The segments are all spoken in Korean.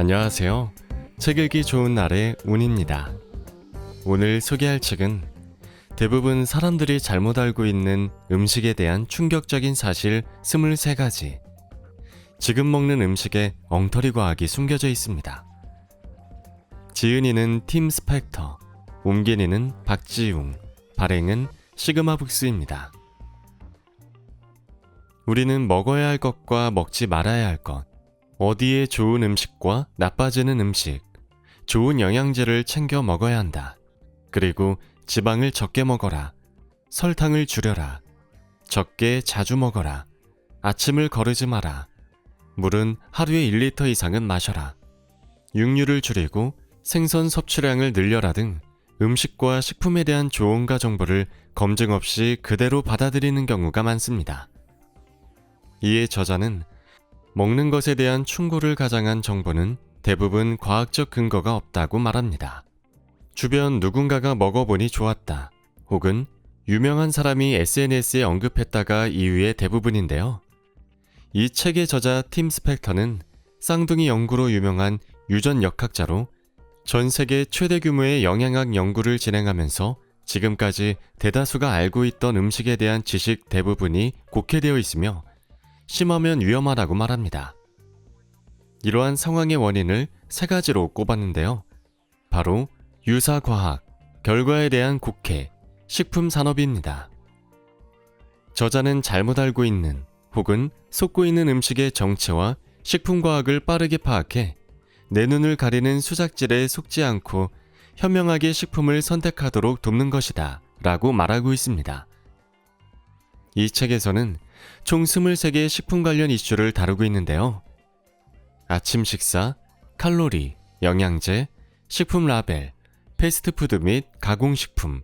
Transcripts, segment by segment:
안녕하세요. 책 읽기 좋은 날의 운입니다. 오늘 소개할 책은 대부분 사람들이 잘못 알고 있는 음식에 대한 충격적인 사실 23가지. 지금 먹는 음식에 엉터리 과학이 숨겨져 있습니다. 지은이는 팀 스펙터, 옮긴이는 박지웅, 발행은 시그마북스입니다. 우리는 먹어야 할 것과 먹지 말아야 할 것, 어디에 좋은 음식과 나빠지는 음식, 좋은 영양제를 챙겨 먹어야 한다. 그리고 지방을 적게 먹어라. 설탕을 줄여라. 적게 자주 먹어라. 아침을 거르지 마라. 물은 하루에 1리터 이상은 마셔라. 육류를 줄이고 생선 섭취량을 늘려라 등 음식과 식품에 대한 조언과 정보를 검증 없이 그대로 받아들이는 경우가 많습니다. 이에 저자는 먹는 것에 대한 충고를 가장한 정보는 대부분 과학적 근거가 없다고 말합니다. 주변 누군가가 먹어보니 좋았다. 혹은 유명한 사람이 SNS에 언급했다가 이유의 대부분인데요. 이 책의 저자 팀 스펙터는 쌍둥이 연구로 유명한 유전 역학자로 전 세계 최대 규모의 영양학 연구를 진행하면서 지금까지 대다수가 알고 있던 음식에 대한 지식 대부분이 곡해되어 있으며 심하면 위험하다고 말합니다. 이러한 상황의 원인을 3가지로 꼽았는데요. 바로 유사과학, 결과에 대한 곡해, 식품산업입니다. 저자는 잘못 알고 있는 혹은 속고 있는 음식의 정체와 식품과학을 빠르게 파악해 내 눈을 가리는 수작질에 속지 않고 현명하게 식품을 선택하도록 돕는 것이다 라고 말하고 있습니다. 이 책에서는 총 23개의 식품 관련 이슈를 다루고 있는데요. 아침 식사, 칼로리, 영양제, 식품 라벨, 패스트푸드 및 가공식품,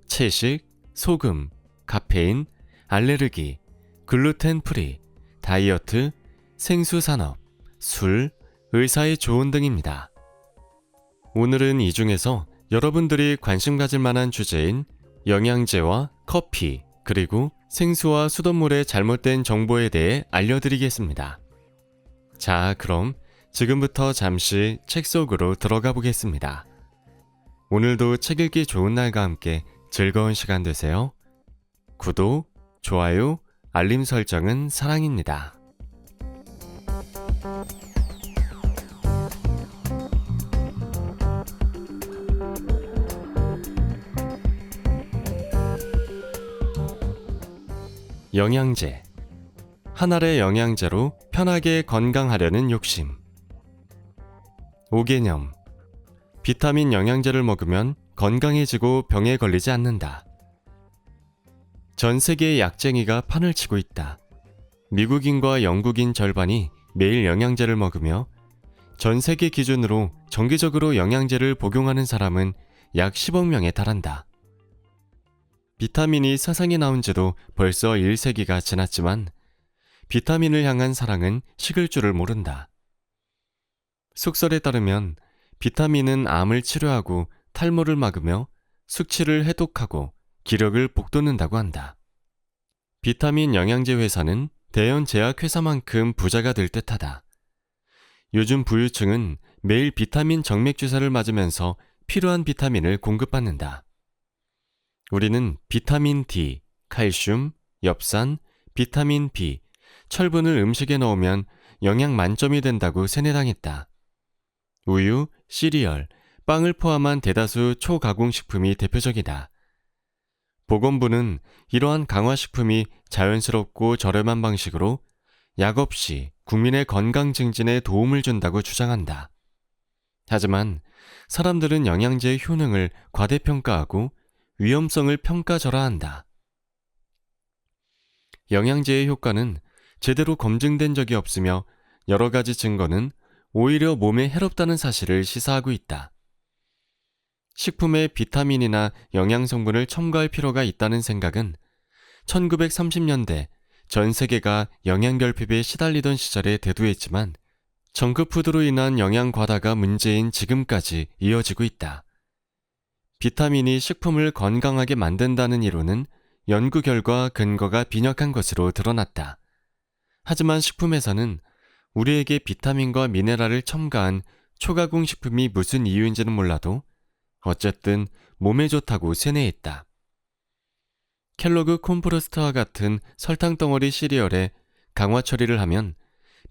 채식, 소금, 카페인, 알레르기, 글루텐 프리, 다이어트, 생수산업, 술, 의사의 조언 등입니다. 오늘은 이 중에서 여러분들이 관심 가질 만한 주제인 영양제와 커피, 그리고 생수와 수돗물의 잘못된 정보에 대해 알려드리겠습니다. 자, 그럼 지금부터 잠시 책 속으로 들어가 보겠습니다. 오늘도 책 읽기 좋은 날과 함께 즐거운 시간 되세요. 구독, 좋아요, 알림 설정은 사랑입니다. 영양제. 한 알의 영양제로 편하게 건강하려는 욕심. 5개념. 비타민 영양제를 먹으면 건강해지고 병에 걸리지 않는다. 전 세계의 약쟁이가 판을 치고 있다. 미국인과 영국인 절반이 매일 영양제를 먹으며 전 세계 기준으로 정기적으로 영양제를 복용하는 사람은 약 10억 명에 달한다. 비타민이 세상에 나온 지도 벌써 1세기가 지났지만 비타민을 향한 사랑은 식을 줄을 모른다. 속설에 따르면 비타민은 암을 치료하고 탈모를 막으며 숙취를 해독하고 기력을 북돋는다고 한다. 비타민 영양제 회사는 대형 제약회사만큼 부자가 될 듯하다. 요즘 부유층은 매일 비타민 정맥 주사를 맞으면서 필요한 비타민을 공급받는다. 우리는 비타민 D, 칼슘, 엽산, 비타민 B, 철분을 음식에 넣으면 영양 만점이 된다고 세뇌당했다. 우유, 시리얼, 빵을 포함한 대다수 초가공식품이 대표적이다. 보건부는 이러한 강화식품이 자연스럽고 저렴한 방식으로 약 없이 국민의 건강 증진에 도움을 준다고 주장한다. 하지만 사람들은 영양제의 효능을 과대평가하고 위험성을 평가절하한다. 영양제의 효과는 제대로 검증된 적이 없으며 여러 가지 증거는 오히려 몸에 해롭다는 사실을 시사하고 있다. 식품에 비타민이나 영양성분을 첨가할 필요가 있다는 생각은 1930년대 전 세계가 영양결핍에 시달리던 시절에 대두했지만 정크푸드로 인한 영양 과다가 문제인 지금까지 이어지고 있다. 비타민이 식품을 건강하게 만든다는 이론은 연구 결과 근거가 빈약한 것으로 드러났다. 하지만 식품에서는 우리에게 비타민과 미네랄을 첨가한 초가공 식품이 무슨 이유인지는 몰라도 어쨌든 몸에 좋다고 쇠뇌했다. 켈로그 콘프로스트와 같은 설탕 덩어리 시리얼에 강화 처리를 하면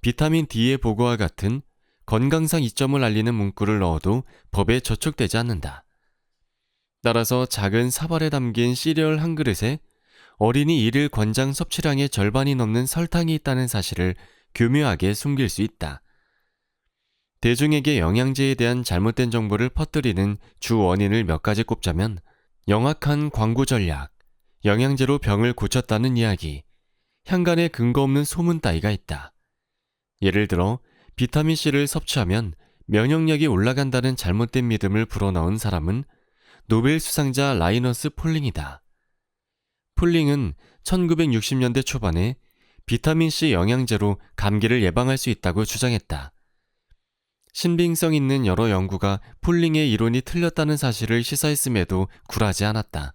비타민 D의 보고와 같은 건강상 이점을 알리는 문구를 넣어도 법에 저촉되지 않는다. 따라서 작은 사발에 담긴 시리얼 한 그릇에 어린이 일일 권장 섭취량의 절반이 넘는 설탕이 있다는 사실을 교묘하게 숨길 수 있다. 대중에게 영양제에 대한 잘못된 정보를 퍼뜨리는 주 원인을 몇 가지 꼽자면 영악한 광고 전략, 영양제로 병을 고쳤다는 이야기, 향간에 근거 없는 소문 따위가 있다. 예를 들어 비타민C를 섭취하면 면역력이 올라간다는 잘못된 믿음을 불어넣은 사람은 노벨 수상자 라이너스 폴링이다. 폴링은 1960년대 초반에 비타민C 영양제로 감기를 예방할 수 있다고 주장했다. 신빙성 있는 여러 연구가 폴링의 이론이 틀렸다는 사실을 시사했음에도 굴하지 않았다.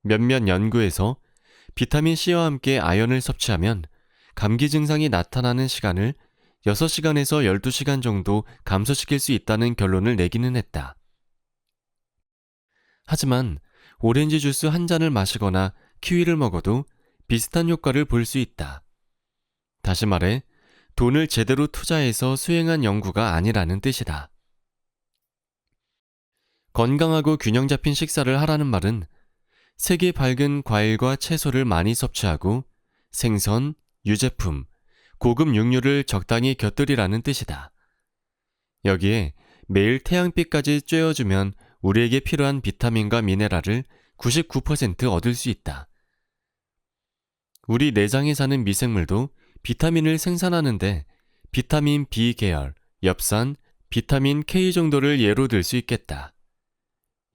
몇몇 연구에서 비타민C와 함께 아연을 섭취하면 감기 증상이 나타나는 시간을 6시간에서 12시간 정도 감소시킬 수 있다는 결론을 내기는 했다. 하지만 오렌지 주스 한 잔을 마시거나 키위를 먹어도 비슷한 효과를 볼 수 있다. 다시 말해, 돈을 제대로 투자해서 수행한 연구가 아니라는 뜻이다. 건강하고 균형 잡힌 식사를 하라는 말은 색이 밝은 과일과 채소를 많이 섭취하고 생선, 유제품, 고급 육류를 적당히 곁들이라는 뜻이다. 여기에 매일 태양빛까지 쬐어주면 우리에게 필요한 비타민과 미네랄을 99% 얻을 수 있다. 우리 내장에 사는 미생물도 비타민을 생산하는데 비타민 B 계열, 엽산, 비타민 K 정도를 예로 들 수 있겠다.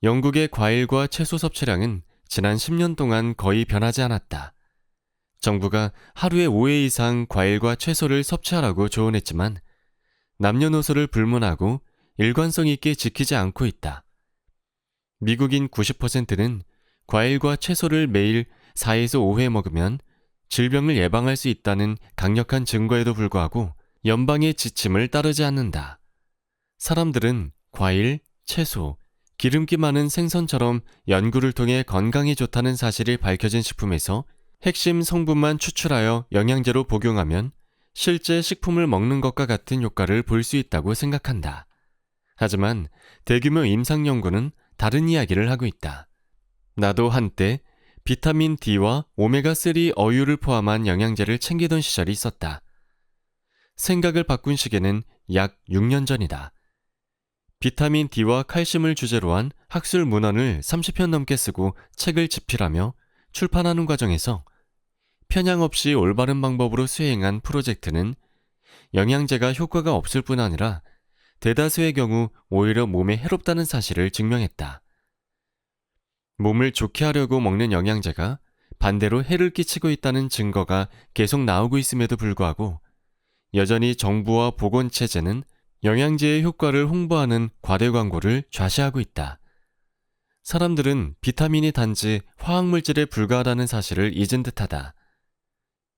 영국의 과일과 채소 섭취량은 지난 10년 동안 거의 변하지 않았다. 정부가 하루에 5회 이상 과일과 채소를 섭취하라고 조언했지만 남녀노소를 불문하고 일관성 있게 지키지 않고 있다. 미국인 90%는 과일과 채소를 매일 4에서 5회 먹으면 질병을 예방할 수 있다는 강력한 증거에도 불구하고 연방의 지침을 따르지 않는다. 사람들은 과일, 채소, 기름기 많은 생선처럼 연구를 통해 건강에 좋다는 사실이 밝혀진 식품에서 핵심 성분만 추출하여 영양제로 복용하면 실제 식품을 먹는 것과 같은 효과를 볼 수 있다고 생각한다. 하지만 대규모 임상 연구는 다른 이야기를 하고 있다. 나도 한때 비타민 D와 오메가3 어유를 포함한 영양제를 챙기던 시절이 있었다. 생각을 바꾼 시기는 약 6년 전이다. 비타민 D와 칼슘을 주제로 한 학술 문헌을 30편 넘게 쓰고 책을 집필하며 출판하는 과정에서 편향 없이 올바른 방법으로 수행한 프로젝트는 영양제가 효과가 없을 뿐 아니라 대다수의 경우 오히려 몸에 해롭다는 사실을 증명했다. 몸을 좋게 하려고 먹는 영양제가 반대로 해를 끼치고 있다는 증거가 계속 나오고 있음에도 불구하고 여전히 정부와 보건체제는 영양제의 효과를 홍보하는 과대 광고를 좌시하고 있다. 사람들은 비타민이 단지 화학물질에 불과하다는 사실을 잊은 듯하다.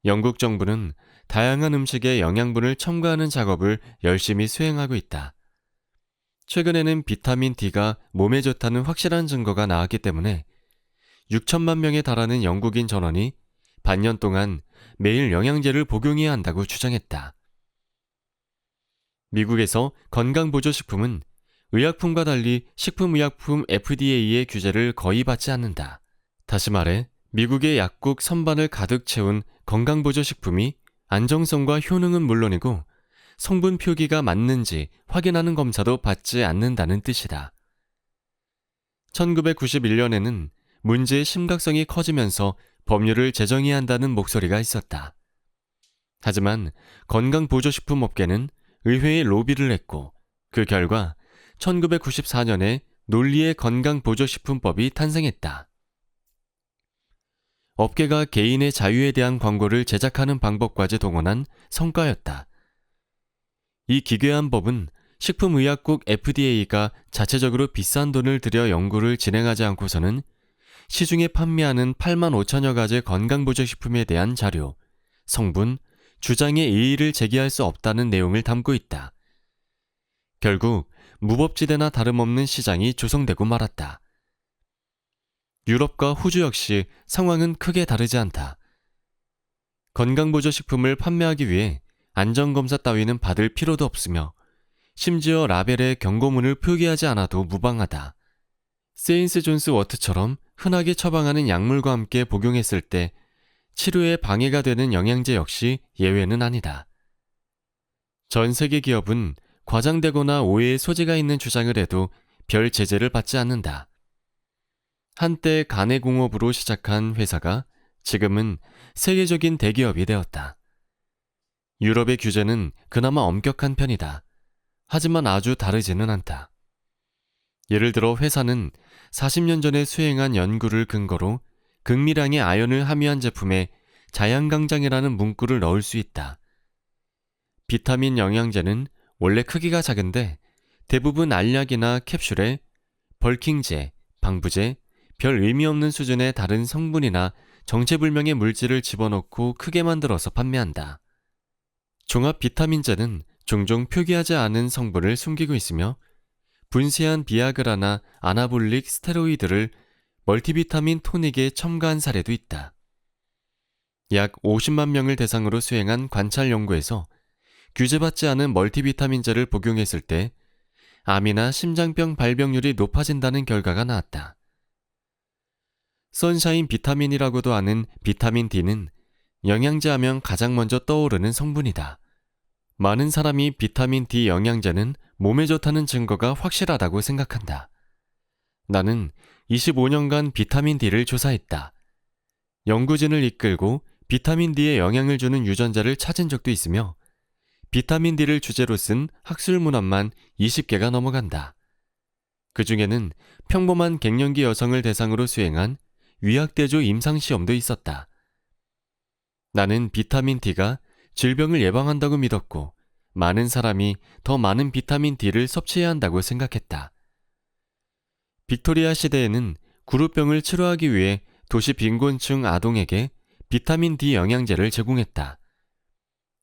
영국 정부는 다양한 음식에 영양분을 첨가하는 작업을 열심히 수행하고 있다. 최근에는 비타민 D가 몸에 좋다는 확실한 증거가 나왔기 때문에 6천만 명에 달하는 영국인 전원이 반년 동안 매일 영양제를 복용해야 한다고 주장했다. 미국에서 건강보조식품은 의약품과 달리 식품의약품 FDA의 규제를 거의 받지 않는다. 다시 말해 미국의 약국 선반을 가득 채운 건강보조식품이 안정성과 효능은 물론이고 성분 표기가 맞는지 확인하는 검사도 받지 않는다는 뜻이다. 1991년에는 문제의 심각성이 커지면서 법률을 제정해야 한다는 목소리가 있었다. 하지만 건강보조식품 업계는 의회에 로비를 했고 그 결과 1994년에 논리의 건강보조식품법이 탄생했다. 업계가 개인의 자유에 대한 광고를 제작하는 방법까지 동원한 성과였다. 이 기괴한 법은 식품의약국 FDA가 자체적으로 비싼 돈을 들여 연구를 진행하지 않고서는 시중에 판매하는 8만 5천여 가지 건강보조식품에 대한 자료, 성분, 주장의 이의를 제기할 수 없다는 내용을 담고 있다. 결국 무법지대나 다름없는 시장이 조성되고 말았다. 유럽과 호주 역시 상황은 크게 다르지 않다. 건강보조식품을 판매하기 위해 안전검사 따위는 받을 필요도 없으며 심지어 라벨에 경고문을 표기하지 않아도 무방하다. 세인스 존스 워트처럼 흔하게 처방하는 약물과 함께 복용했을 때 치료에 방해가 되는 영양제 역시 예외는 아니다. 전 세계 기업은 과장되거나 오해의 소지가 있는 주장을 해도 별 제재를 받지 않는다. 한때 간해공업으로 시작한 회사가 지금은 세계적인 대기업이 되었다. 유럽의 규제는 그나마 엄격한 편이다. 하지만 아주 다르지는 않다. 예를 들어 회사는 40년 전에 수행한 연구를 근거로 극미량의 아연을 함유한 제품에 자양강장이라는 문구를 넣을 수 있다. 비타민 영양제는 원래 크기가 작은데 대부분 알약이나 캡슐에 벌킹제, 방부제, 별 의미 없는 수준의 다른 성분이나 정체불명의 물질을 집어넣고 크게 만들어서 판매한다. 종합 비타민제는 종종 표기하지 않은 성분을 숨기고 있으며 분쇄한 비아그라나 아나볼릭 스테로이드를 멀티비타민 토닉에 첨가한 사례도 있다. 약 50만 명을 대상으로 수행한 관찰 연구에서 규제받지 않은 멀티비타민제를 복용했을 때 암이나 심장병 발병률이 높아진다는 결과가 나왔다. 선샤인 비타민이라고도 하는 비타민 D는 영양제 하면 가장 먼저 떠오르는 성분이다. 많은 사람이 비타민 D 영양제는 몸에 좋다는 증거가 확실하다고 생각한다. 나는 25년간 비타민 D를 조사했다. 연구진을 이끌고 비타민 D에 영향을 주는 유전자를 찾은 적도 있으며 비타민 D를 주제로 쓴 학술 문헌만 20개가 넘어간다. 그 중에는 평범한 갱년기 여성을 대상으로 수행한 위약대조 임상시험도 있었다. 나는 비타민 D가 질병을 예방한다고 믿었고 많은 사람이 더 많은 비타민 D를 섭취해야 한다고 생각했다. 빅토리아 시대에는 구루병을 치료하기 위해 도시 빈곤층 아동에게 비타민 D 영양제를 제공했다.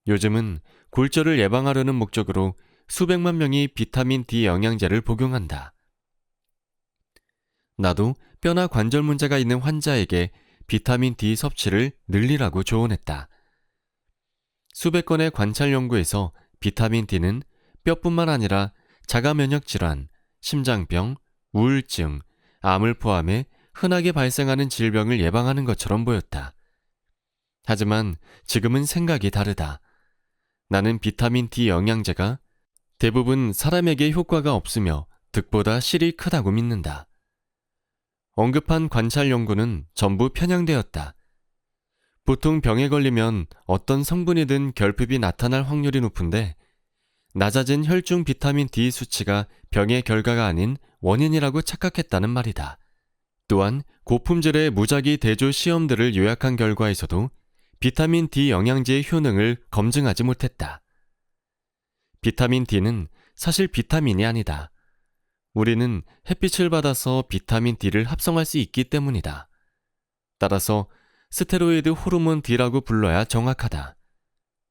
요즘은 골절을 예방하려는 목적으로 수백만 명이 비타민 D 영양제를 복용한다. 나도 뼈나 관절 문제가 있는 환자에게 비타민 D 섭취를 늘리라고 조언했다. 수백 건의 관찰 연구에서 비타민 D는 뼈뿐만 아니라 자가 면역 질환, 심장병, 우울증, 암을 포함해 흔하게 발생하는 질병을 예방하는 것처럼 보였다. 하지만 지금은 생각이 다르다. 나는 비타민 D 영양제가 대부분 사람에게 효과가 없으며 득보다 실이 크다고 믿는다. 언급한 관찰 연구는 전부 편향되었다. 보통 병에 걸리면 어떤 성분이든 결핍이 나타날 확률이 높은데 낮아진 혈중 비타민 D 수치가 병의 결과가 아닌 원인이라고 착각했다는 말이다. 또한 고품질의 무작위 대조 시험들을 요약한 결과에서도 비타민 D 영양제의 효능을 검증하지 못했다. 비타민 D는 사실 비타민이 아니다. 우리는 햇빛을 받아서 비타민 D를 합성할 수 있기 때문이다. 따라서 스테로이드 호르몬 D라고 불러야 정확하다.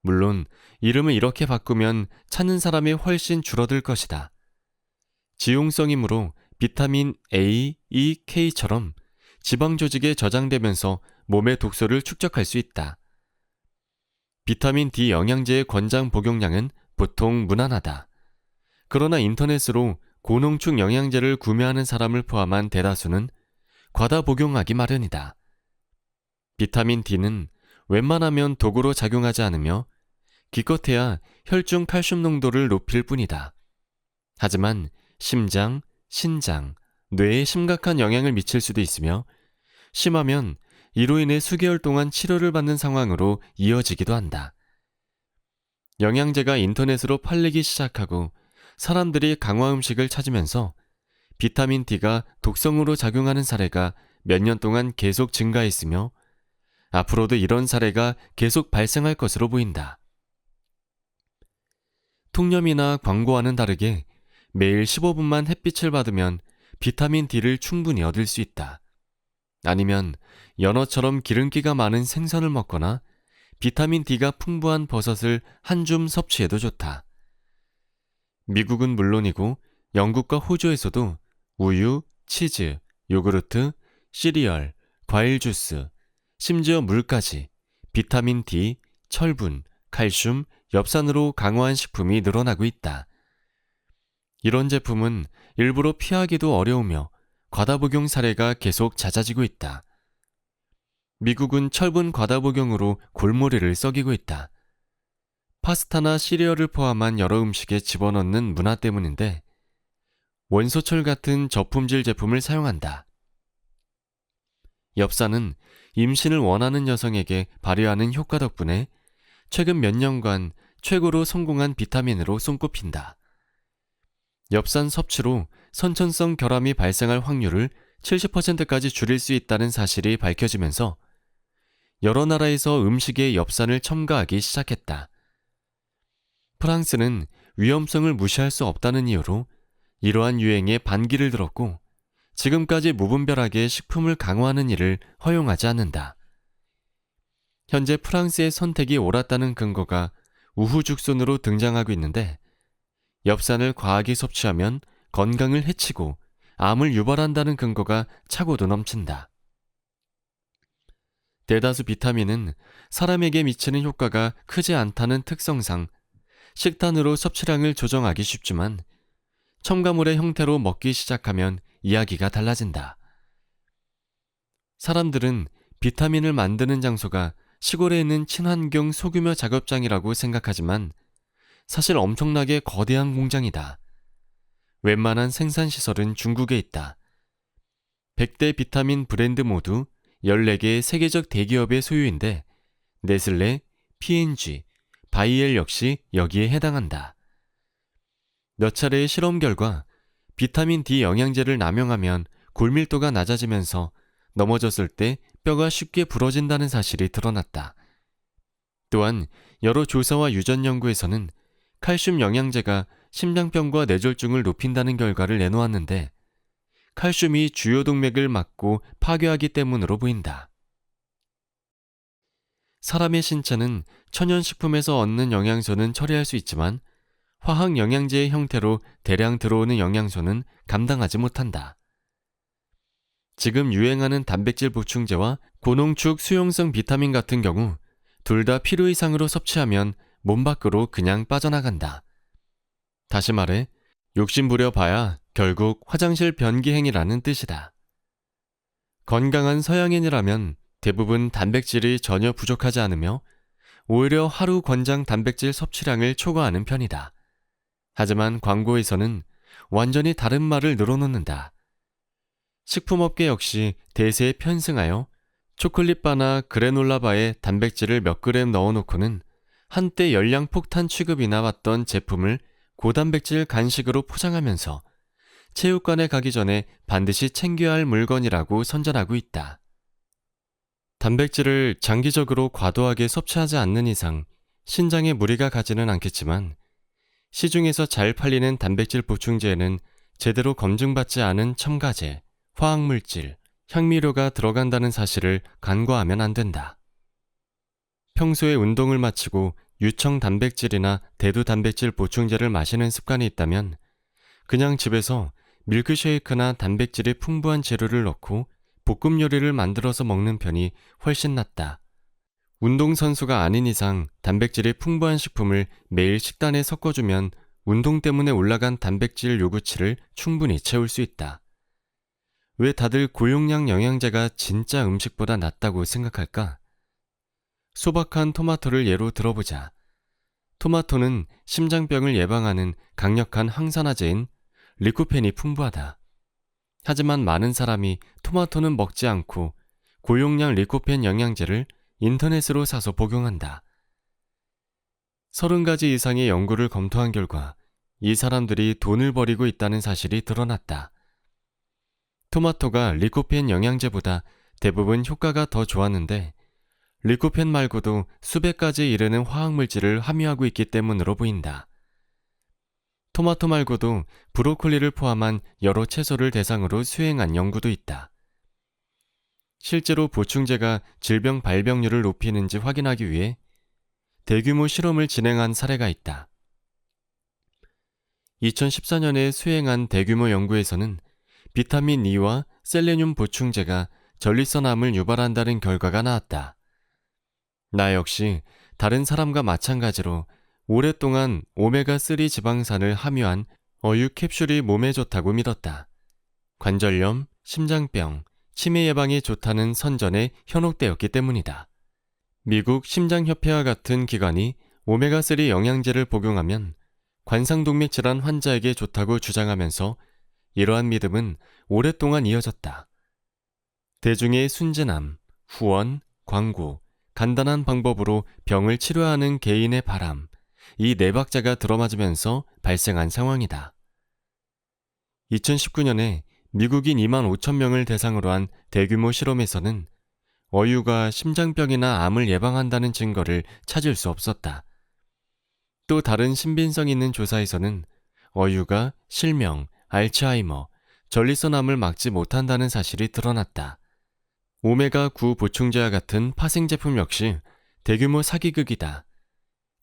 물론 이름을 이렇게 바꾸면 찾는 사람이 훨씬 줄어들 것이다. 지용성이므로 비타민 A, E, K처럼 지방 조직에 저장되면서 몸의 독소를 축적할 수 있다. 비타민 D 영양제의 권장 복용량은 보통 무난하다. 그러나 인터넷으로 고농축 영양제를 구매하는 사람을 포함한 대다수는 과다 복용하기 마련이다. 비타민 D는 웬만하면 독으로 작용하지 않으며 기껏해야 혈중 칼슘 농도를 높일 뿐이다. 하지만 심장, 신장, 뇌에 심각한 영향을 미칠 수도 있으며 심하면 이로 인해 수개월 동안 치료를 받는 상황으로 이어지기도 한다. 영양제가 인터넷으로 팔리기 시작하고 사람들이 강화 음식을 찾으면서 비타민 D가 독성으로 작용하는 사례가 몇 년 동안 계속 증가했으며 앞으로도 이런 사례가 계속 발생할 것으로 보인다. 통념이나 광고와는 다르게 매일 15분만 햇빛을 받으면 비타민 D를 충분히 얻을 수 있다. 아니면 연어처럼 기름기가 많은 생선을 먹거나 비타민 D가 풍부한 버섯을 한 줌 섭취해도 좋다. 미국은 물론이고 영국과 호주에서도 우유, 치즈, 요구르트, 시리얼, 과일 주스, 심지어 물까지 비타민 D, 철분, 칼슘, 엽산으로 강화한 식품이 늘어나고 있다. 이런 제품은 일부러 피하기도 어려우며 과다 복용 사례가 계속 잦아지고 있다. 미국은 철분 과다 복용으로 골머리를 썩이고 있다. 파스타나 시리얼을 포함한 여러 음식에 집어넣는 문화 때문인데 원소철 같은 저품질 제품을 사용한다. 엽산은 임신을 원하는 여성에게 발휘하는 효과 덕분에 최근 몇 년간 최고로 성공한 비타민으로 손꼽힌다. 엽산 섭취로 선천성 결함이 발생할 확률을 70%까지 줄일 수 있다는 사실이 밝혀지면서 여러 나라에서 음식에 엽산을 첨가하기 시작했다. 프랑스는 위험성을 무시할 수 없다는 이유로 이러한 유행에 반기를 들었고 지금까지 무분별하게 식품을 강화하는 일을 허용하지 않는다. 현재 프랑스의 선택이 옳았다는 근거가 우후죽순으로 등장하고 있는데 엽산을 과하게 섭취하면 건강을 해치고 암을 유발한다는 근거가 차고도 넘친다. 대다수 비타민은 사람에게 미치는 효과가 크지 않다는 특성상 식단으로 섭취량을 조정하기 쉽지만 첨가물의 형태로 먹기 시작하면 이야기가 달라진다. 사람들은 비타민을 만드는 장소가 시골에 있는 친환경 소규모 작업장이라고 생각하지만 사실 엄청나게 거대한 공장이다. 웬만한 생산시설은 중국에 있다. 100대 비타민 브랜드 모두 14개의 세계적 대기업의 소유인데 네슬레, P&G, 바이엘 역시 여기에 해당한다. 몇 차례의 실험 결과 비타민 D 영양제를 남용하면 골밀도가 낮아지면서 넘어졌을 때 뼈가 쉽게 부러진다는 사실이 드러났다. 또한 여러 조사와 유전 연구에서는 칼슘 영양제가 심장병과 뇌졸중을 높인다는 결과를 내놓았는데 칼슘이 주요 동맥을 막고 파괴하기 때문으로 보인다. 사람의 신체는 천연식품에서 얻는 영양소는 처리할 수 있지만 화학 영양제의 형태로 대량 들어오는 영양소는 감당하지 못한다. 지금 유행하는 단백질 보충제와 고농축 수용성 비타민 같은 경우 둘 다 필요 이상으로 섭취하면 몸 밖으로 그냥 빠져나간다. 다시 말해 욕심부려 봐야 결국 화장실 변기 행위라는 뜻이다. 건강한 서양인이라면 대부분 단백질이 전혀 부족하지 않으며 오히려 하루 권장 단백질 섭취량을 초과하는 편이다. 하지만 광고에서는 완전히 다른 말을 늘어놓는다. 식품업계 역시 대세에 편승하여 초콜릿바나 그래놀라바에 단백질을 몇 그램 넣어놓고는 한때 열량 폭탄 취급이나 왔던 제품을 고단백질 간식으로 포장하면서 체육관에 가기 전에 반드시 챙겨야 할 물건이라고 선전하고 있다. 단백질을 장기적으로 과도하게 섭취하지 않는 이상 신장에 무리가 가지는 않겠지만 시중에서 잘 팔리는 단백질 보충제에는 제대로 검증받지 않은 첨가제, 화학물질, 향미료가 들어간다는 사실을 간과하면 안 된다. 평소에 운동을 마치고 유청 단백질이나 대두 단백질 보충제를 마시는 습관이 있다면 그냥 집에서 밀크쉐이크나 단백질이 풍부한 재료를 넣고 볶음 요리를 만들어서 먹는 편이 훨씬 낫다. 운동선수가 아닌 이상 단백질이 풍부한 식품을 매일 식단에 섞어주면 운동 때문에 올라간 단백질 요구치를 충분히 채울 수 있다. 왜 다들 고용량 영양제가 진짜 음식보다 낫다고 생각할까? 소박한 토마토를 예로 들어보자. 토마토는 심장병을 예방하는 강력한 항산화제인 리코펜이 풍부하다. 하지만 많은 사람이 토마토는 먹지 않고 고용량 리코펜 영양제를 인터넷으로 사서 복용한다. 30가지 이상의 연구를 검토한 결과 이 사람들이 돈을 버리고 있다는 사실이 드러났다. 토마토가 리코펜 영양제보다 대부분 효과가 더 좋았는데 리코펜 말고도 수백 가지 이르는 화학물질을 함유하고 있기 때문으로 보인다. 토마토 말고도 브로콜리를 포함한 여러 채소를 대상으로 수행한 연구도 있다. 실제로 보충제가 질병 발병률을 높이는지 확인하기 위해 대규모 실험을 진행한 사례가 있다. 2014년에 수행한 대규모 연구에서는 비타민 E와 셀레늄 보충제가 전립선암을 유발한다는 결과가 나왔다. 나 역시 다른 사람과 마찬가지로 오랫동안 오메가3 지방산을 함유한 어육 캡슐이 몸에 좋다고 믿었다. 관절염, 심장병, 치매 예방에 좋다는 선전에 현혹되었기 때문이다. 미국 심장협회와 같은 기관이 오메가3 영양제를 복용하면 관상동맥 질환 환자에게 좋다고 주장하면서 이러한 믿음은 오랫동안 이어졌다. 대중의 순진함, 후원, 광고, 간단한 방법으로 병을 치료하는 개인의 바람, 이 네 박자가 들어맞으면서 발생한 상황이다. 2019년에 미국인 2만 5천 명을 대상으로 한 대규모 실험에서는 어유가 심장병이나 암을 예방한다는 증거를 찾을 수 없었다. 또 다른 신빙성 있는 조사에서는 어유가 실명, 알츠하이머, 전립선암을 막지 못한다는 사실이 드러났다. 오메가9 보충제와 같은 파생제품 역시 대규모 사기극이다.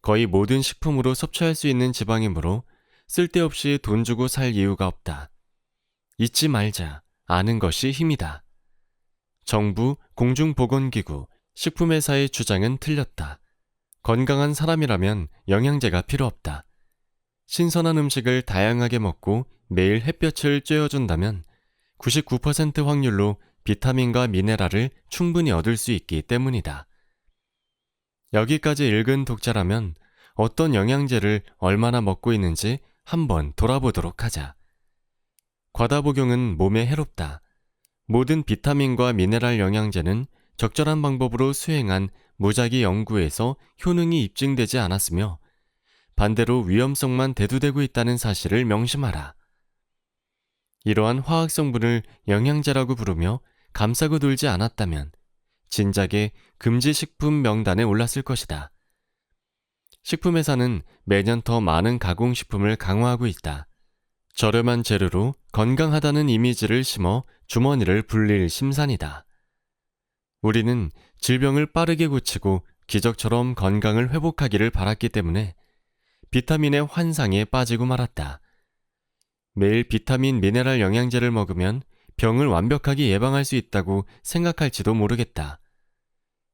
거의 모든 식품으로 섭취할 수 있는 지방이므로 쓸데없이 돈 주고 살 이유가 없다. 잊지 말자. 아는 것이 힘이다. 정부, 공중보건기구, 식품회사의 주장은 틀렸다. 건강한 사람이라면 영양제가 필요 없다. 신선한 음식을 다양하게 먹고 매일 햇볕을 쬐어준다면 99% 확률로 비타민과 미네랄을 충분히 얻을 수 있기 때문이다. 여기까지 읽은 독자라면 어떤 영양제를 얼마나 먹고 있는지 한번 돌아보도록 하자. 과다 복용은 몸에 해롭다. 모든 비타민과 미네랄 영양제는 적절한 방법으로 수행한 무작위 연구에서 효능이 입증되지 않았으며 반대로 위험성만 대두되고 있다는 사실을 명심하라. 이러한 화학 성분을 영양제라고 부르며 감싸고 돌지 않았다면 진작에 금지 식품 명단에 올랐을 것이다. 식품회사는 매년 더 많은 가공식품을 강화하고 있다. 저렴한 재료로 건강하다는 이미지를 심어 주머니를 불릴 심산이다. 우리는 질병을 빠르게 고치고 기적처럼 건강을 회복하기를 바랐기 때문에 비타민의 환상에 빠지고 말았다. 매일 비타민 미네랄 영양제를 먹으면 병을 완벽하게 예방할 수 있다고 생각할지도 모르겠다.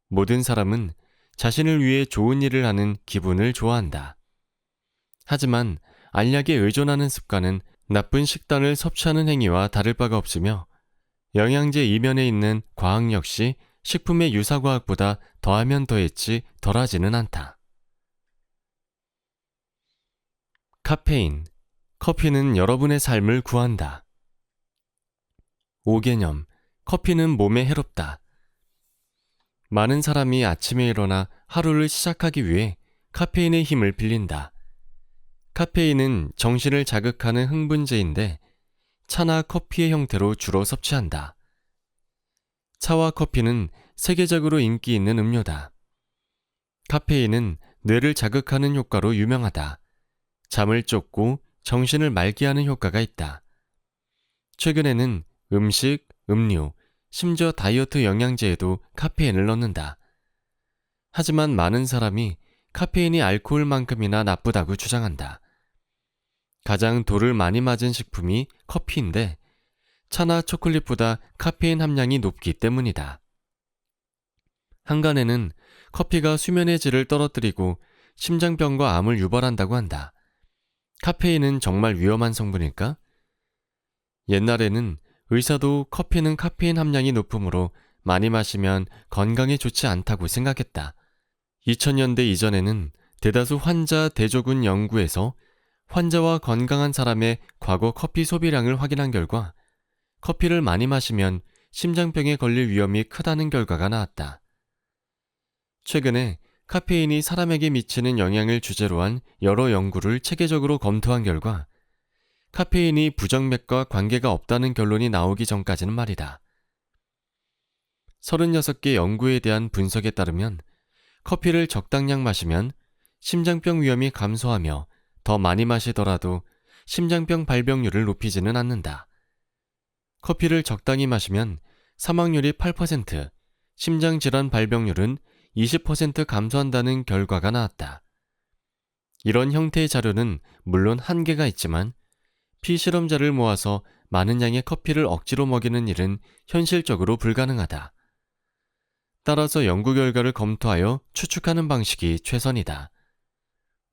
모든 사람은 자신을 위해 좋은 일을 하는 기분을 좋아한다. 하지만 알약에 의존하는 습관은 나쁜 식단을 섭취하는 행위와 다를 바가 없으며 영양제 이면에 있는 과학 역시 식품의 유사과학보다 더하면 더했지 덜하지는 않다. 카페인, 커피는 여러분의 삶을 구한다. 5개념, 커피는 몸에 해롭다. 많은 사람이 아침에 일어나 하루를 시작하기 위해 카페인의 힘을 빌린다. 카페인은 정신을 자극하는 흥분제인데 차나 커피의 형태로 주로 섭취한다. 차와 커피는 세계적으로 인기 있는 음료다. 카페인은 뇌를 자극하는 효과로 유명하다. 잠을 쫓고 정신을 맑게 하는 효과가 있다. 최근에는 음식, 음료, 심지어 다이어트 영양제에도 카페인을 넣는다. 하지만 많은 사람이 카페인이 알코올만큼이나 나쁘다고 주장한다. 가장 돌을 많이 맞은 식품이 커피인데 차나 초콜릿보다 카페인 함량이 높기 때문이다. 한간에는 커피가 수면의 질을 떨어뜨리고 심장병과 암을 유발한다고 한다. 카페인은 정말 위험한 성분일까? 옛날에는 의사도 커피는 카페인 함량이 높으므로 많이 마시면 건강에 좋지 않다고 생각했다. 2000년대 이전에는 대다수 환자 대조군 연구에서 환자와 건강한 사람의 과거 커피 소비량을 확인한 결과 커피를 많이 마시면 심장병에 걸릴 위험이 크다는 결과가 나왔다. 최근에 카페인이 사람에게 미치는 영향을 주제로 한 여러 연구를 체계적으로 검토한 결과 카페인이 부정맥과 관계가 없다는 결론이 나오기 전까지는 말이다. 36개 연구에 대한 분석에 따르면 커피를 적당량 마시면 심장병 위험이 감소하며 더 많이 마시더라도 심장병 발병률을 높이지는 않는다. 커피를 적당히 마시면 사망률이 8%, 심장질환 발병률은 20% 감소한다는 결과가 나왔다. 이런 형태의 자료는 물론 한계가 있지만 피실험자를 모아서 많은 양의 커피를 억지로 먹이는 일은 현실적으로 불가능하다. 따라서 연구 결과를 검토하여 추측하는 방식이 최선이다.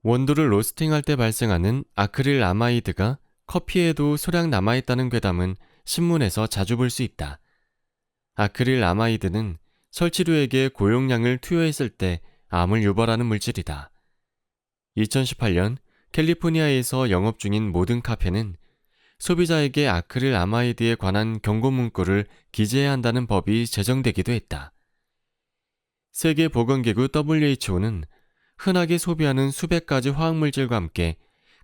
원두를 로스팅할 때 발생하는 아크릴 아마이드가 커피에도 소량 남아있다는 괴담은 신문에서 자주 볼 수 있다. 아크릴 아마이드는 설치류에게 고용량을 투여했을 때 암을 유발하는 물질이다. 2018년 캘리포니아에서 영업 중인 모든 카페는 소비자에게 아크릴 아마이드에 관한 경고 문구를 기재해야 한다는 법이 제정되기도 했다. 세계보건기구 WHO는 흔하게 소비하는 수백 가지 화학물질과 함께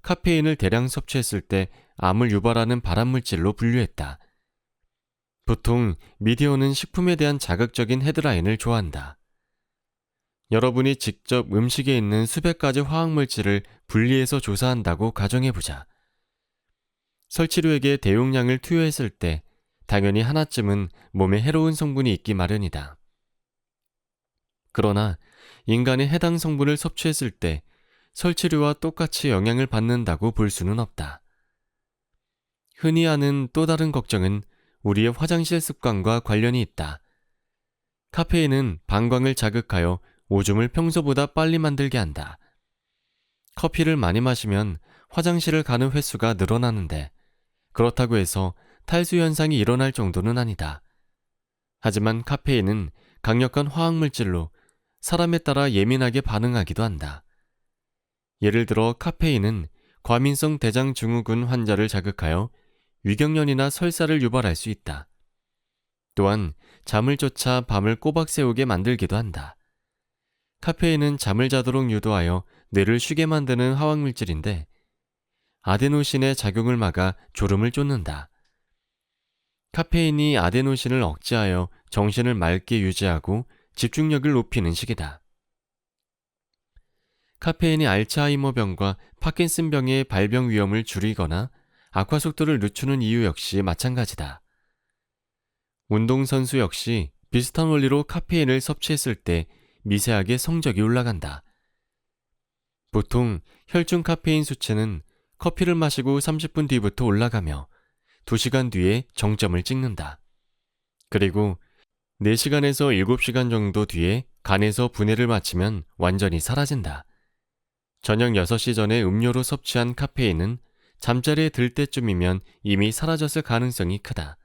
카페인을 대량 섭취했을 때 암을 유발하는 발암물질로 분류했다. 보통 미디어는 식품에 대한 자극적인 헤드라인을 좋아한다. 여러분이 직접 음식에 있는 수백 가지 화학물질을 분리해서 조사한다고 가정해보자. 설치류에게 대용량을 투여했을 때 당연히 하나쯤은 몸에 해로운 성분이 있기 마련이다. 그러나 인간이 해당 성분을 섭취했을 때 설치류와 똑같이 영향을 받는다고 볼 수는 없다. 흔히 하는 또 다른 걱정은 우리의 화장실 습관과 관련이 있다. 카페인은 방광을 자극하여 오줌을 평소보다 빨리 만들게 한다. 커피를 많이 마시면 화장실을 가는 횟수가 늘어나는데 그렇다고 해서 탈수 현상이 일어날 정도는 아니다. 하지만 카페인은 강력한 화학물질로 사람에 따라 예민하게 반응하기도 한다. 예를 들어 카페인은 과민성 대장증후군 환자를 자극하여 위경련이나 설사를 유발할 수 있다. 또한 잠을 쫓아 밤을 꼬박 새우게 만들기도 한다. 카페인은 잠을 자도록 유도하여 뇌를 쉬게 만드는 화학물질인데 아데노신의 작용을 막아 졸음을 쫓는다. 카페인이 아데노신을 억제하여 정신을 맑게 유지하고 집중력을 높이는 식이다. 카페인이 알츠하이머병과 파킨슨병의 발병 위험을 줄이거나 악화 속도를 늦추는 이유 역시 마찬가지다. 운동선수 역시 비슷한 원리로 카페인을 섭취했을 때 미세하게 성적이 올라간다. 보통 혈중 카페인 수치는 커피를 마시고 30분 뒤부터 올라가며 2시간 뒤에 정점을 찍는다. 그리고 4시간에서 7시간 정도 뒤에 간에서 분해를 마치면 완전히 사라진다. 저녁 6시 전에 음료로 섭취한 카페인은 잠자리에 들 때쯤이면 이미 사라졌을 가능성이 크다.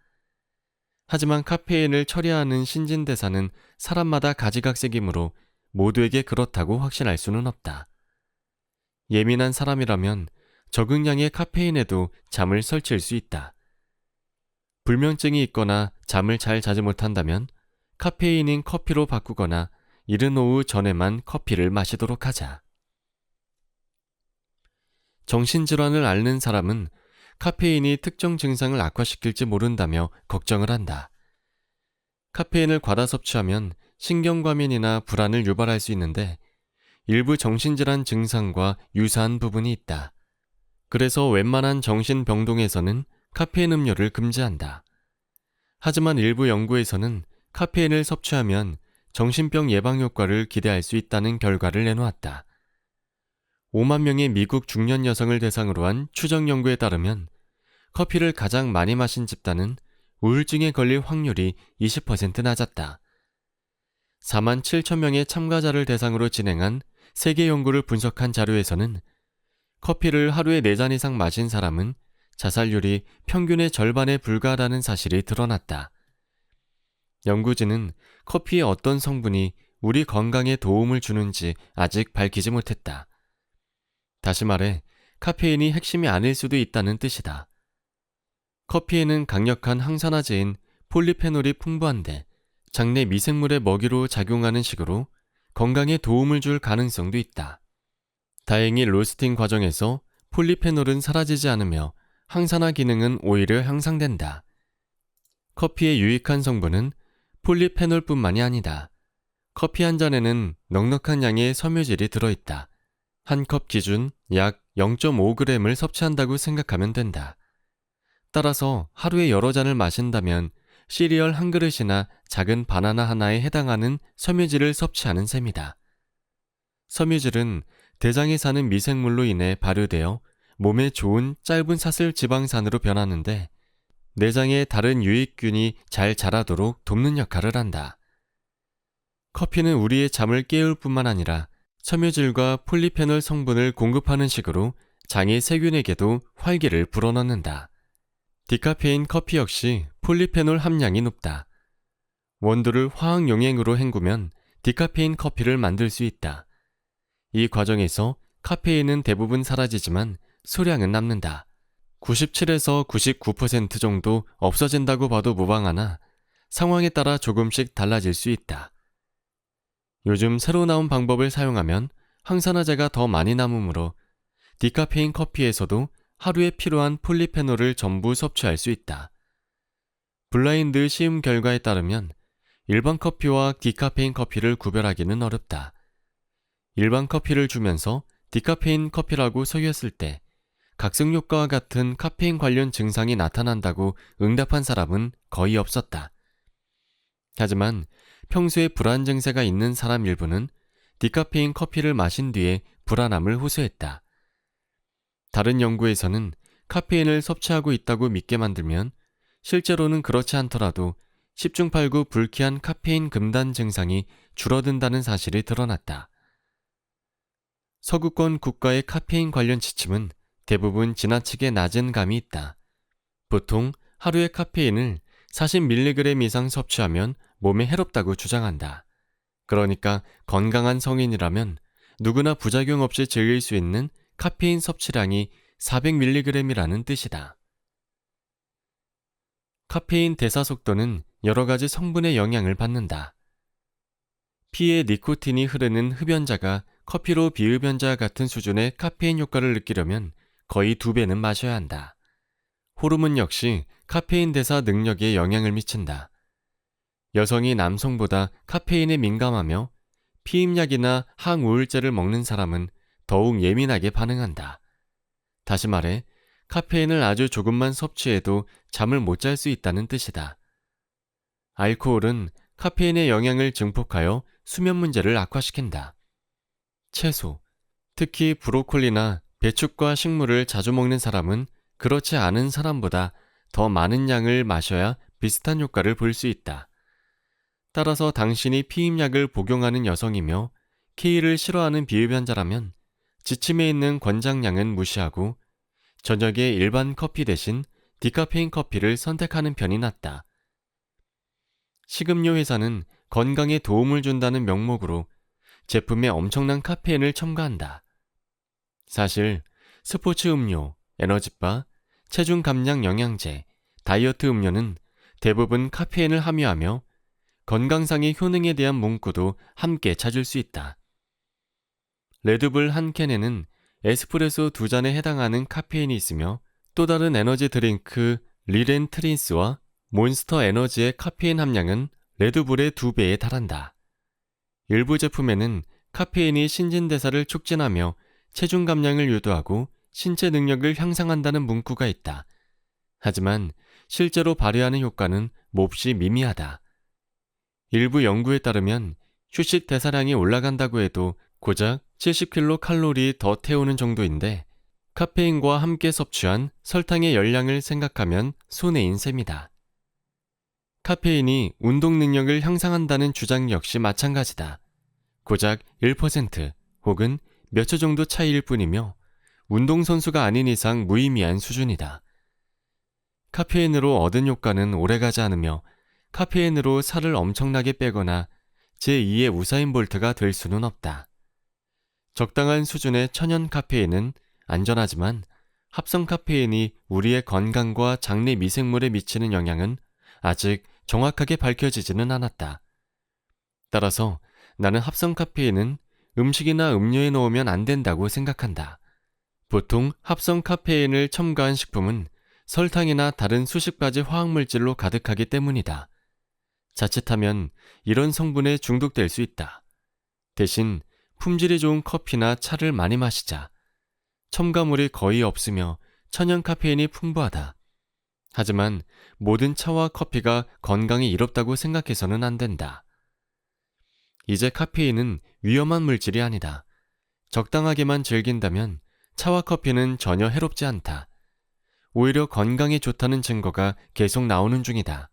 하지만 카페인을 처리하는 신진대사는 사람마다 가지각색이므로 모두에게 그렇다고 확신할 수는 없다. 예민한 사람이라면 적응량의 카페인에도 잠을 설칠 수 있다. 불면증이 있거나 잠을 잘 자지 못한다면 카페인인 커피로 바꾸거나 이른 오후 전에만 커피를 마시도록 하자. 정신질환을 앓는 사람은 카페인이 특정 증상을 악화시킬지 모른다며 걱정을 한다. 카페인을 과다 섭취하면 신경과민이나 불안을 유발할 수 있는데 일부 정신질환 증상과 유사한 부분이 있다. 그래서 웬만한 정신병동에서는 카페인 음료를 금지한다. 하지만 일부 연구에서는 카페인을 섭취하면 정신병 예방 효과를 기대할 수 있다는 결과를 내놓았다. 5만 명의 미국 중년 여성을 대상으로 한 추정 연구에 따르면 커피를 가장 많이 마신 집단은 우울증에 걸릴 확률이 20% 낮았다. 4만 7천 명의 참가자를 대상으로 진행한 세계 연구를 분석한 자료에서는 커피를 하루에 4잔 이상 마신 사람은 자살률이 평균의 절반에 불과하다는 사실이 드러났다. 연구진은 커피의 어떤 성분이 우리 건강에 도움을 주는지 아직 밝히지 못했다. 다시 말해 카페인이 핵심이 아닐 수도 있다는 뜻이다. 커피에는 강력한 항산화제인 폴리페놀이 풍부한데 장내 미생물의 먹이로 작용하는 식으로 건강에 도움을 줄 가능성도 있다. 다행히 로스팅 과정에서 폴리페놀은 사라지지 않으며 항산화 기능은 오히려 향상된다. 커피의 유익한 성분은 폴리페놀뿐만이 아니다. 커피 한 잔에는 넉넉한 양의 섬유질이 들어있다. 한 컵 기준 약 0.5g을 섭취한다고 생각하면 된다. 따라서 하루에 여러 잔을 마신다면 시리얼 한 그릇이나 작은 바나나 하나에 해당하는 섬유질을 섭취하는 셈이다. 섬유질은 대장에 사는 미생물로 인해 발효되어 몸에 좋은 짧은 사슬 지방산으로 변하는데 내장에 다른 유익균이 잘 자라도록 돕는 역할을 한다. 커피는 우리의 잠을 깨울 뿐만 아니라 섬유질과 폴리페놀 성분을 공급하는 식으로 장의 세균에게도 활기를 불어넣는다. 디카페인 커피 역시 폴리페놀 함량이 높다. 원두를 화학 용액으로 헹구면 디카페인 커피를 만들 수 있다. 이 과정에서 카페인은 대부분 사라지지만 소량은 남는다. 97에서 99% 정도 없어진다고 봐도 무방하나 상황에 따라 조금씩 달라질 수 있다. 요즘 새로 나온 방법을 사용하면 항산화제가 더 많이 남으므로 디카페인 커피에서도 하루에 필요한 폴리페놀을 전부 섭취할 수 있다. 블라인드 시험 결과에 따르면 일반 커피와 디카페인 커피를 구별하기는 어렵다. 일반 커피를 주면서 디카페인 커피라고 속였을 때 각성효과와 같은 카페인 관련 증상이 나타난다고 응답한 사람은 거의 없었다. 하지만 평소에 불안 증세가 있는 사람 일부는 디카페인 커피를 마신 뒤에 불안함을 호소했다. 다른 연구에서는 카페인을 섭취하고 있다고 믿게 만들면 실제로는 그렇지 않더라도 10중 8구 불쾌한 카페인 금단 증상이 줄어든다는 사실이 드러났다. 서구권 국가의 카페인 관련 지침은 대부분 지나치게 낮은 감이 있다. 보통 하루에 카페인을 40mg 이상 섭취하면 몸에 해롭다고 주장한다. 그러니까 건강한 성인이라면 누구나 부작용 없이 즐길 수 있는 카페인 섭취량이 400mg이라는 뜻이다. 카페인 대사 속도는 여러 가지 성분의 영향을 받는다. 피에 니코틴이 흐르는 흡연자가 커피로 비흡연자와 같은 수준의 카페인 효과를 느끼려면 거의 2배는 마셔야 한다. 호르몬 역시 카페인 대사 능력에 영향을 미친다. 여성이 남성보다 카페인에 민감하며 피임약이나 항우울제를 먹는 사람은 더욱 예민하게 반응한다. 다시 말해, 카페인을 아주 조금만 섭취해도 잠을 못 잘 수 있다는 뜻이다. 알코올은 카페인의 영향을 증폭하여 수면 문제를 악화시킨다. 채소, 특히 브로콜리나 배축과 식물을 자주 먹는 사람은 그렇지 않은 사람보다 더 많은 양을 마셔야 비슷한 효과를 볼 수 있다. 따라서 당신이 피임약을 복용하는 여성이며 K를 싫어하는 비흡연자라면 지침에 있는 권장량은 무시하고 저녁에 일반 커피 대신 디카페인 커피를 선택하는 편이 낫다. 식음료 회사는 건강에 도움을 준다는 명목으로 제품에 엄청난 카페인을 첨가한다. 사실 스포츠 음료, 에너지바, 체중 감량 영양제, 다이어트 음료는 대부분 카페인을 함유하며 건강상의 효능에 대한 문구도 함께 찾을 수 있다. 레드불 한 캔에는 에스프레소 2잔에 해당하는 카페인이 있으며 또 다른 에너지 드링크 리렌트린스와 몬스터 에너지의 카페인 함량은 레드불의 2배에 달한다. 일부 제품에는 카페인이 신진대사를 촉진하며 체중 감량을 유도하고 신체 능력을 향상한다는 문구가 있다. 하지만 실제로 발휘하는 효과는 몹시 미미하다. 일부 연구에 따르면 휴식 대사량이 올라간다고 해도 고작 70kcal 더 태우는 정도인데 카페인과 함께 섭취한 설탕의 열량을 생각하면 손해인 셈이다. 카페인이 운동 능력을 향상한다는 주장 역시 마찬가지다. 고작 1% 혹은 몇 초 정도 차이일 뿐이며 운동선수가 아닌 이상 무의미한 수준이다. 카페인으로 얻은 효과는 오래가지 않으며 카페인으로 살을 엄청나게 빼거나 제2의 우사인 볼트가 될 수는 없다. 적당한 수준의 천연 카페인은 안전하지만 합성 카페인이 우리의 건강과 장내 미생물에 미치는 영향은 아직 정확하게 밝혀지지는 않았다. 따라서 나는 합성 카페인은 음식이나 음료에 넣으면 안 된다고 생각한다. 보통 합성 카페인을 첨가한 식품은 설탕이나 다른 수십 가지 화학물질로 가득하기 때문이다. 자칫하면 이런 성분에 중독될 수 있다. 대신 품질이 좋은 커피나 차를 많이 마시자. 첨가물이 거의 없으며 천연 카페인이 풍부하다. 하지만 모든 차와 커피가 건강에 이롭다고 생각해서는 안 된다. 이제 카페인은 위험한 물질이 아니다. 적당하게만 즐긴다면 차와 커피는 전혀 해롭지 않다. 오히려 건강에 좋다는 증거가 계속 나오는 중이다.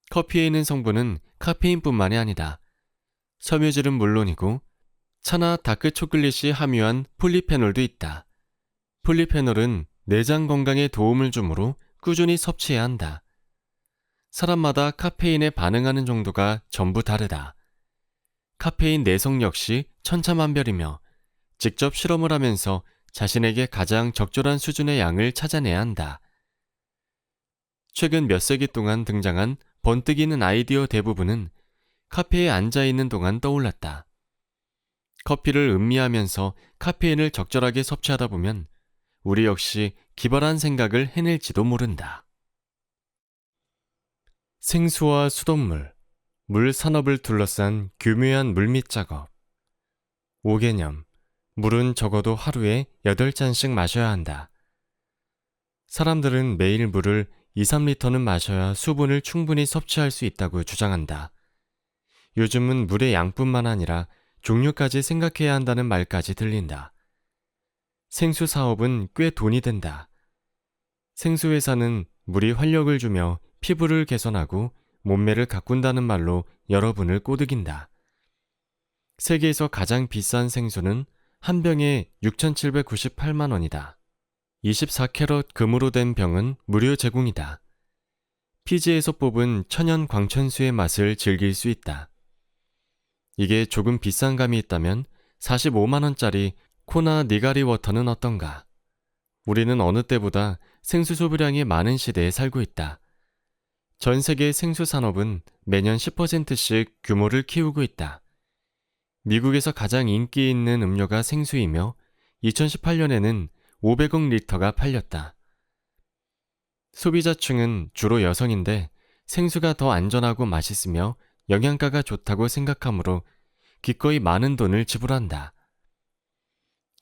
커피에 있는 성분은 카페인뿐만이 아니다. 섬유질은 물론이고 차나 다크 초콜릿이 함유한 폴리페놀도 있다. 폴리페놀은 내장 건강에 도움을 주므로 꾸준히 섭취해야 한다. 사람마다 카페인에 반응하는 정도가 전부 다르다. 카페인 내성 역시 천차만별이며 직접 실험을 하면서 자신에게 가장 적절한 수준의 양을 찾아내야 한다. 최근 몇 세기 동안 등장한 번뜩이는 아이디어 대부분은 카페에 앉아있는 동안 떠올랐다. 커피를 음미하면서 카페인을 적절하게 섭취하다 보면 우리 역시 기발한 생각을 해낼지도 모른다. 생수와 수돗물, 물 산업을 둘러싼 교묘한 물밑 작업. 5개념, 물은 적어도 하루에 8잔씩 마셔야 한다. 사람들은 매일 물을 2, 3리터는 마셔야 수분을 충분히 섭취할 수 있다고 주장한다. 요즘은 물의 양뿐만 아니라 종류까지 생각해야 한다는 말까지 들린다. 생수 사업은 꽤 돈이 든다. 생수회사는 물이 활력을 주며 피부를 개선하고 몸매를 가꾼다는 말로 여러분을 꼬드긴다. 세계에서 가장 비싼 생수는 한 병에 6,798만 원이다. 24캐럿 금으로 된 병은 무료 제공이다. 피지에서 뽑은 천연 광천수의 맛을 즐길 수 있다. 이게 조금 비싼 감이 있다면 45만 원짜리 코나 니가리 워터는 어떤가? 우리는 어느 때보다 생수 소비량이 많은 시대에 살고 있다. 전 세계 생수 산업은 매년 10%씩 규모를 키우고 있다. 미국에서 가장 인기 있는 음료가 생수이며 2018년에는 500억 리터가 팔렸다. 소비자층은 주로 여성인데 생수가 더 안전하고 맛있으며 영양가가 좋다고 생각하므로 기꺼이 많은 돈을 지불한다.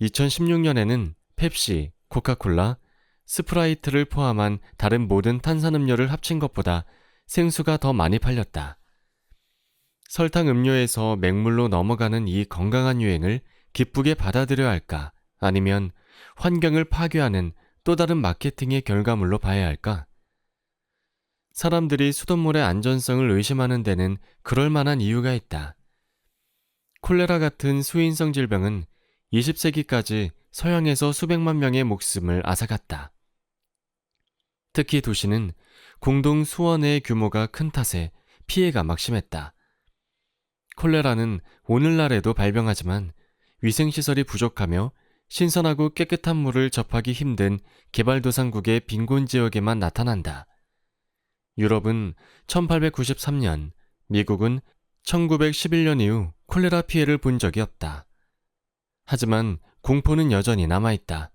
2016년에는 펩시, 코카콜라, 스프라이트를 포함한 다른 모든 탄산음료를 합친 것보다 생수가 더 많이 팔렸다. 설탕 음료에서 맹물로 넘어가는 이 건강한 유행을 기쁘게 받아들여야 할까? 아니면 환경을 파괴하는 또 다른 마케팅의 결과물로 봐야 할까? 사람들이 수돗물의 안전성을 의심하는 데는 그럴 만한 이유가 있다. 콜레라 같은 수인성 질병은 20세기까지 서양에서 수백만 명의 목숨을 앗아갔다. 특히 도시는 공동 수원의 규모가 큰 탓에 피해가 막심했다. 콜레라는 오늘날에도 발병하지만 위생시설이 부족하며 신선하고 깨끗한 물을 접하기 힘든 개발도상국의 빈곤 지역에만 나타난다. 유럽은 1893년, 미국은 1911년 이후 콜레라 피해를 본 적이 없다. 하지만 공포는 여전히 남아있다.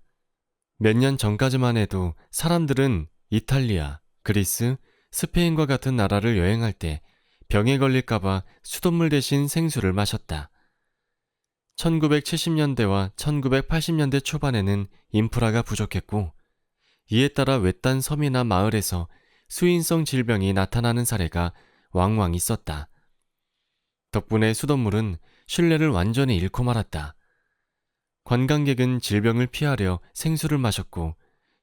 몇 년 전까지만 해도 사람들은 이탈리아, 그리스, 스페인과 같은 나라를 여행할 때 병에 걸릴까봐 수돗물 대신 생수를 마셨다. 1970년대와 1980년대 초반에는 인프라가 부족했고 이에 따라 외딴 섬이나 마을에서 수인성 질병이 나타나는 사례가 왕왕 있었다. 덕분에 수돗물은 신뢰를 완전히 잃고 말았다. 관광객은 질병을 피하려 생수를 마셨고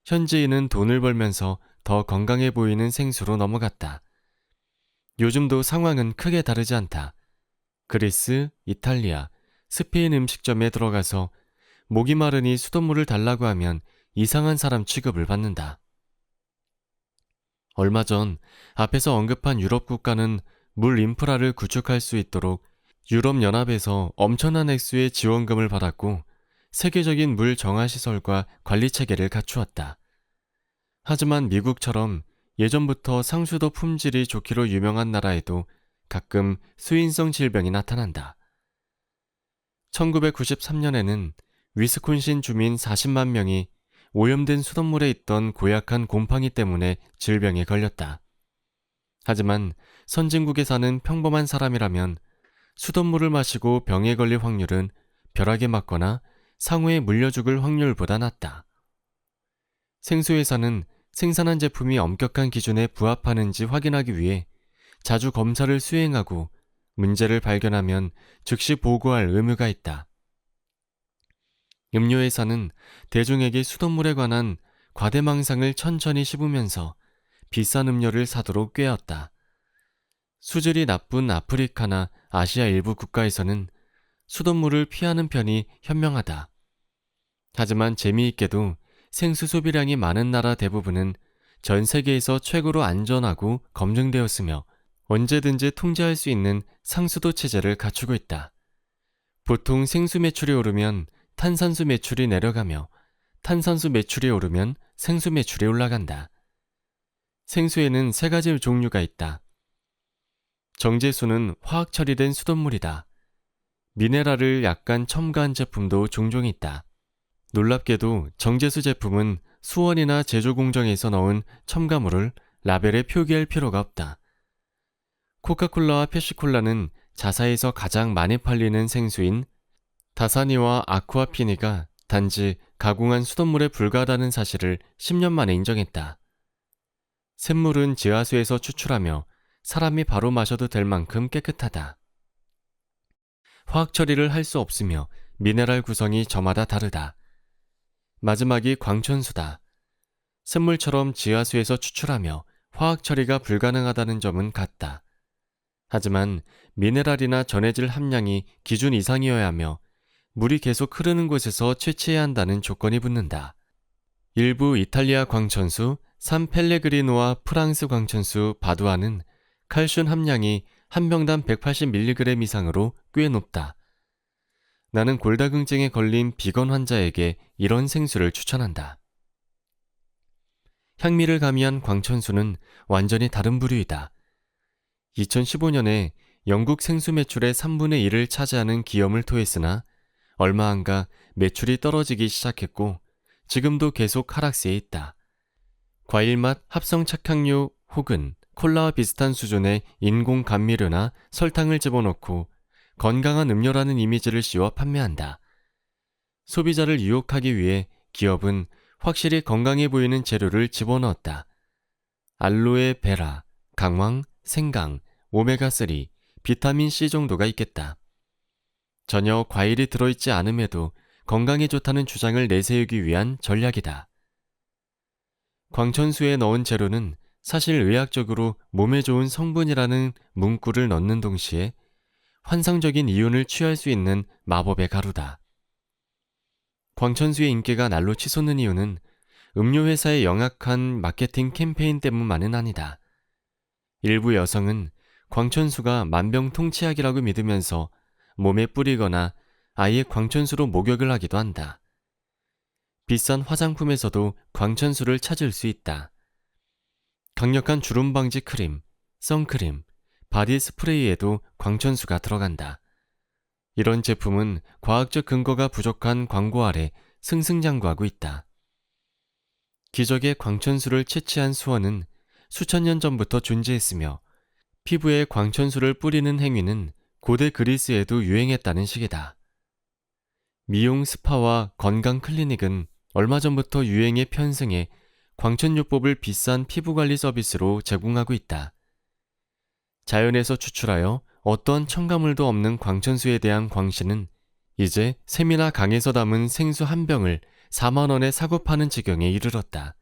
현지인은 돈을 벌면서 더 건강해 보이는 생수로 넘어갔다. 요즘도 상황은 크게 다르지 않다. 그리스, 이탈리아, 스페인 음식점에 들어가서 목이 마르니 수돗물을 달라고 하면 이상한 사람 취급을 받는다. 얼마 전 앞에서 언급한 유럽 국가는 물 인프라를 구축할 수 있도록 유럽연합에서 엄청난 액수의 지원금을 받았고 세계적인 물 정화시설과 관리체계를 갖추었다. 하지만 미국처럼 예전부터 상수도 품질이 좋기로 유명한 나라에도 가끔 수인성 질병이 나타난다. 1993년에는 위스콘신 주민 40만 명이 오염된 수돗물에 있던 고약한 곰팡이 때문에 질병에 걸렸다. 하지만 선진국에 사는 평범한 사람이라면 수돗물을 마시고 병에 걸릴 확률은 벼락에 맞거나 상호에 물려 죽을 확률보다 낮다. 생수회사는 생산한 제품이 엄격한 기준에 부합하는지 확인하기 위해 자주 검사를 수행하고 문제를 발견하면 즉시 보고할 의무가 있다. 음료회사는 대중에게 수돗물에 관한 과대망상을 천천히 씹으면서 비싼 음료를 사도록 꾀었다. 수질이 나쁜 아프리카나 아시아 일부 국가에서는 수돗물을 피하는 편이 현명하다. 하지만 재미있게도 생수 소비량이 많은 나라 대부분은 전 세계에서 최고로 안전하고 검증되었으며 언제든지 통제할 수 있는 상수도 체제를 갖추고 있다. 보통 생수 매출이 오르면 탄산수 매출이 내려가며 탄산수 매출이 오르면 생수 매출이 올라간다. 생수에는 세 가지 종류가 있다. 정제수는 화학 처리된 수돗물이다. 미네랄을 약간 첨가한 제품도 종종 있다. 놀랍게도 정제수 제품은 수원이나 제조 공정에서 넣은 첨가물을 라벨에 표기할 필요가 없다. 코카콜라와 펩시콜라는 자사에서 가장 많이 팔리는 생수인 다사니와 아쿠아피니가 단지 가공한 수돗물에 불과하다는 사실을 10년 만에 인정했다. 샘물은 지하수에서 추출하며 사람이 바로 마셔도 될 만큼 깨끗하다. 화학 처리를 할 수 없으며 미네랄 구성이 저마다 다르다. 마지막이 광천수다. 샘물처럼 지하수에서 추출하며 화학 처리가 불가능하다는 점은 같다. 하지만 미네랄이나 전해질 함량이 기준 이상이어야 하며 물이 계속 흐르는 곳에서 채취해야 한다는 조건이 붙는다. 일부 이탈리아 광천수, 산 펠레그리노와 프랑스 광천수 바두아는 칼슘 함량이 한 병당 180mg 이상으로 꽤 높다. 나는 골다공증에 걸린 비건 환자에게 이런 생수를 추천한다. 향미를 가미한 광천수는 완전히 다른 부류이다. 2015년에 영국 생수 매출의 3분의 1을 차지하는 기염을 토했으나 얼마 안가 매출이 떨어지기 시작했고 지금도 계속 하락세에 있다. 과일맛 합성 착향료 혹은 콜라와 비슷한 수준의 인공 감미료나 설탕을 집어넣고 건강한 음료라는 이미지를 씌워 판매한다. 소비자를 유혹하기 위해 기업은 확실히 건강해 보이는 재료를 집어넣었다. 알로에 베라, 강황, 생강, 오메가3, 비타민C 정도가 있겠다. 전혀 과일이 들어있지 않음에도 건강에 좋다는 주장을 내세우기 위한 전략이다. 광천수에 넣은 재료는 사실 의학적으로 몸에 좋은 성분이라는 문구를 넣는 동시에 환상적인 이윤을 취할 수 있는 마법의 가루다. 광천수의 인기가 날로 치솟는 이유는 음료회사의 영악한 마케팅 캠페인 때문만은 아니다. 일부 여성은 광천수가 만병통치약이라고 믿으면서 몸에 뿌리거나 아예 광천수로 목욕을 하기도 한다. 비싼 화장품에서도 광천수를 찾을 수 있다. 강력한 주름 방지 크림, 선크림, 바디 스프레이에도 광천수가 들어간다. 이런 제품은 과학적 근거가 부족한 광고 아래 승승장구하고 있다. 기적의 광천수를 채취한 수원은 수천 년 전부터 존재했으며 피부에 광천수를 뿌리는 행위는 고대 그리스에도 유행했다는 식이다. 미용 스파와 건강 클리닉은 얼마 전부터 유행에 편승해 광천요법을 비싼 피부관리 서비스로 제공하고 있다. 자연에서 추출하여 어떠한 첨가물도 없는 광천수에 대한 광시는 이제 샘이나 강에서 담은 생수 한 병을 4만 원에 사고 파는 지경에 이르렀다.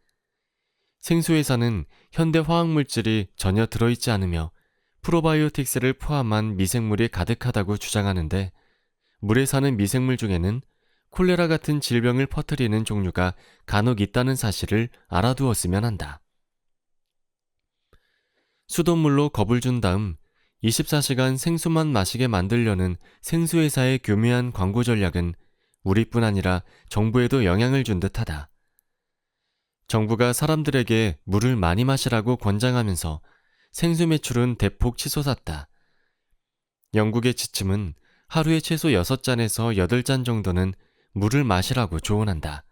생수회사는 현대 화학물질이 전혀 들어있지 않으며 프로바이오틱스를 포함한 미생물이 가득하다고 주장하는데 물에 사는 미생물 중에는 콜레라 같은 질병을 퍼뜨리는 종류가 간혹 있다는 사실을 알아두었으면 한다. 수돗물로 겁을 준 다음 24시간 생수만 마시게 만들려는 생수회사의 교묘한 광고 전략은 우리뿐 아니라 정부에도 영향을 준 듯하다. 정부가 사람들에게 물을 많이 마시라고 권장하면서 생수 매출은 대폭 치솟았다. 영국의 지침은 하루에 최소 6잔에서 8잔 정도는 물을 마시라고 조언한다.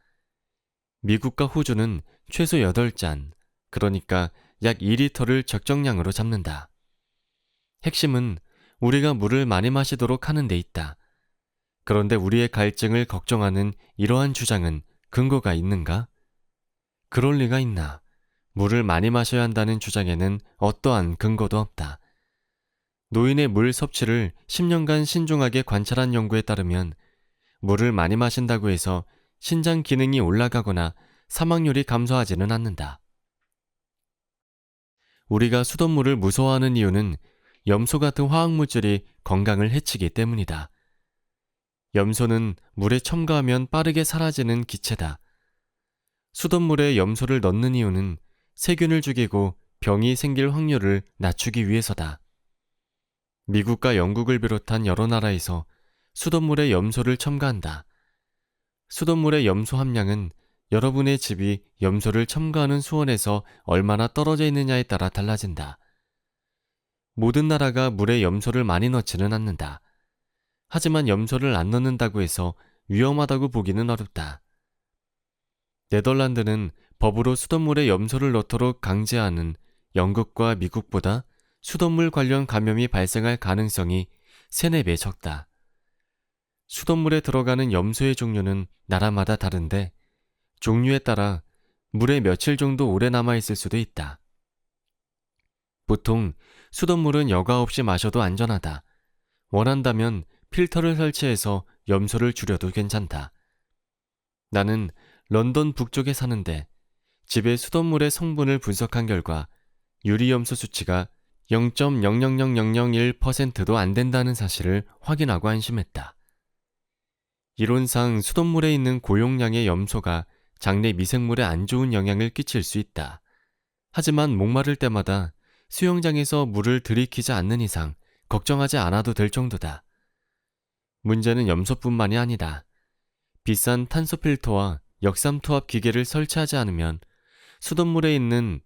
미국과 호주는 최소 8잔, 그러니까 약 2리터를 적정량으로 잡는다. 핵심은 우리가 물을 많이 마시도록 하는 데 있다. 그런데 우리의 갈증을 걱정하는 이러한 주장은 근거가 있는가? 그럴 리가 있나? 물을 많이 마셔야 한다는 주장에는 어떠한 근거도 없다. 노인의 물 섭취를 10년간 신중하게 관찰한 연구에 따르면 물을 많이 마신다고 해서 신장 기능이 올라가거나 사망률이 감소하지는 않는다. 우리가 수돗물을 무서워하는 이유는 염소 같은 화학물질이 건강을 해치기 때문이다. 염소는 물에 첨가하면 빠르게 사라지는 기체다. 수돗물에 염소를 넣는 이유는 세균을 죽이고 병이 생길 확률을 낮추기 위해서다. 미국과 영국을 비롯한 여러 나라에서 수돗물에 염소를 첨가한다. 수돗물의 염소 함량은 여러분의 집이 염소를 첨가하는 수온에서 얼마나 떨어져 있느냐에 따라 달라진다. 모든 나라가 물에 염소를 많이 넣지는 않는다. 하지만 염소를 안 넣는다고 해서 위험하다고 보기는 어렵다. 네덜란드는 법으로 수돗물에 염소를 넣도록 강제하는 영국과 미국보다 수돗물 관련 감염이 발생할 가능성이 3, 4배 적다. 수돗물에 들어가는 염소의 종류는 나라마다 다른데 종류에 따라 물에 며칠 정도 오래 남아있을 수도 있다. 보통 수돗물은 여과 없이 마셔도 안전하다. 원한다면 필터를 설치해서 염소를 줄여도 괜찮다. 나는 런던 북쪽에 사는데 집의 수돗물의 성분을 분석한 결과 유리염소 수치가 0.000001%도 안 된다는 사실을 확인하고 안심했다. 이론상 수돗물에 있는 고용량의 염소가 장내 미생물에 안 좋은 영향을 끼칠 수 있다. 하지만 목마를 때마다 수영장에서 물을 들이키지 않는 이상 걱정하지 않아도 될 정도다. 문제는 염소뿐만이 아니다. 비싼 탄소 필터와 역삼투압 기계를 설치하지 않으면 수돗물에 있는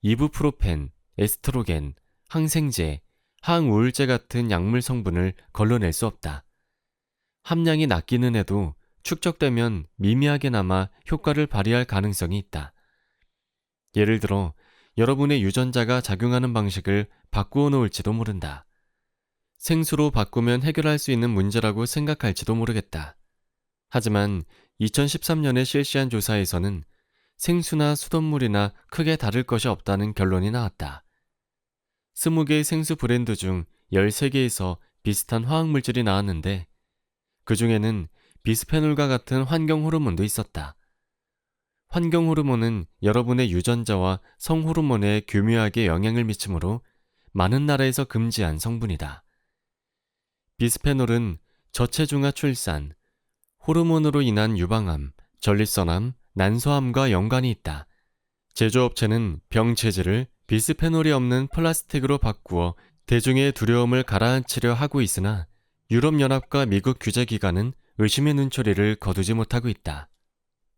이부프로펜, 에스트로겐, 항생제, 항우울제 같은 약물 성분을 걸러낼 수 없다. 함량이 낮기는 해도 축적되면 미미하게나마 효과를 발휘할 가능성이 있다. 예를 들어 여러분의 유전자가 작용하는 방식을 바꾸어 놓을지도 모른다. 생수로 바꾸면 해결할 수 있는 문제라고 생각할지도 모르겠다. 하지만 2013년에 실시한 조사에서는 생수나 수돗물이나 크게 다를 것이 없다는 결론이 나왔다. 20개의 생수 브랜드 중 13개에서 비슷한 화학물질이 나왔는데 그 중에는 비스페놀과 같은 환경 호르몬도 있었다. 환경 호르몬은 여러분의 유전자와 성 호르몬에 교묘하게 영향을 미치므로 많은 나라에서 금지한 성분이다. 비스페놀은 저체중아 출산, 호르몬으로 인한 유방암, 전립선암, 난소암과 연관이 있다. 제조업체는 병 체질을 비스페놀이 없는 플라스틱으로 바꾸어 대중의 두려움을 가라앉히려 하고 있으나 유럽연합과 미국 규제기관은 의심의 눈초리를 거두지 못하고 있다.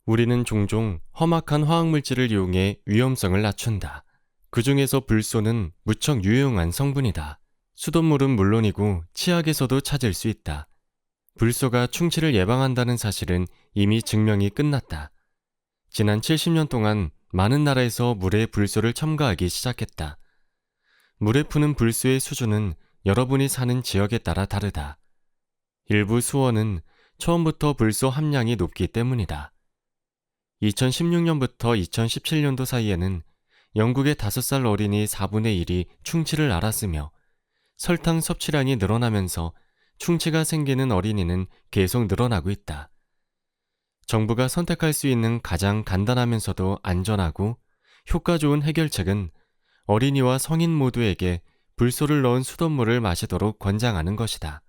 우리는 종종 험악한 화학물질을 이용해 위험성을 낮춘다. 그 중에서 불소는 무척 유용한 성분이다. 수돗물은 물론이고 치약에서도 찾을 수 있다. 불소가 충치를 예방한다는 사실은 이미 증명이 끝났다. 지난 70년 동안 많은 나라에서 물에 불소를 첨가하기 시작했다. 물에 푸는 불소의 수준은 여러분이 사는 지역에 따라 다르다. 일부 수원은 처음부터 불소 함량이 높기 때문이다. 2016년부터 2017년도 사이에는 영국의 5살 어린이 4분의 1이 충치를 앓았으며 설탕 섭취량이 늘어나면서 충치가 생기는 어린이는 계속 늘어나고 있다. 정부가 선택할 수 있는 가장 간단하면서도 안전하고 효과 좋은 해결책은 어린이와 성인 모두에게 불소를 넣은 수돗물을 마시도록 권장하는 것이다.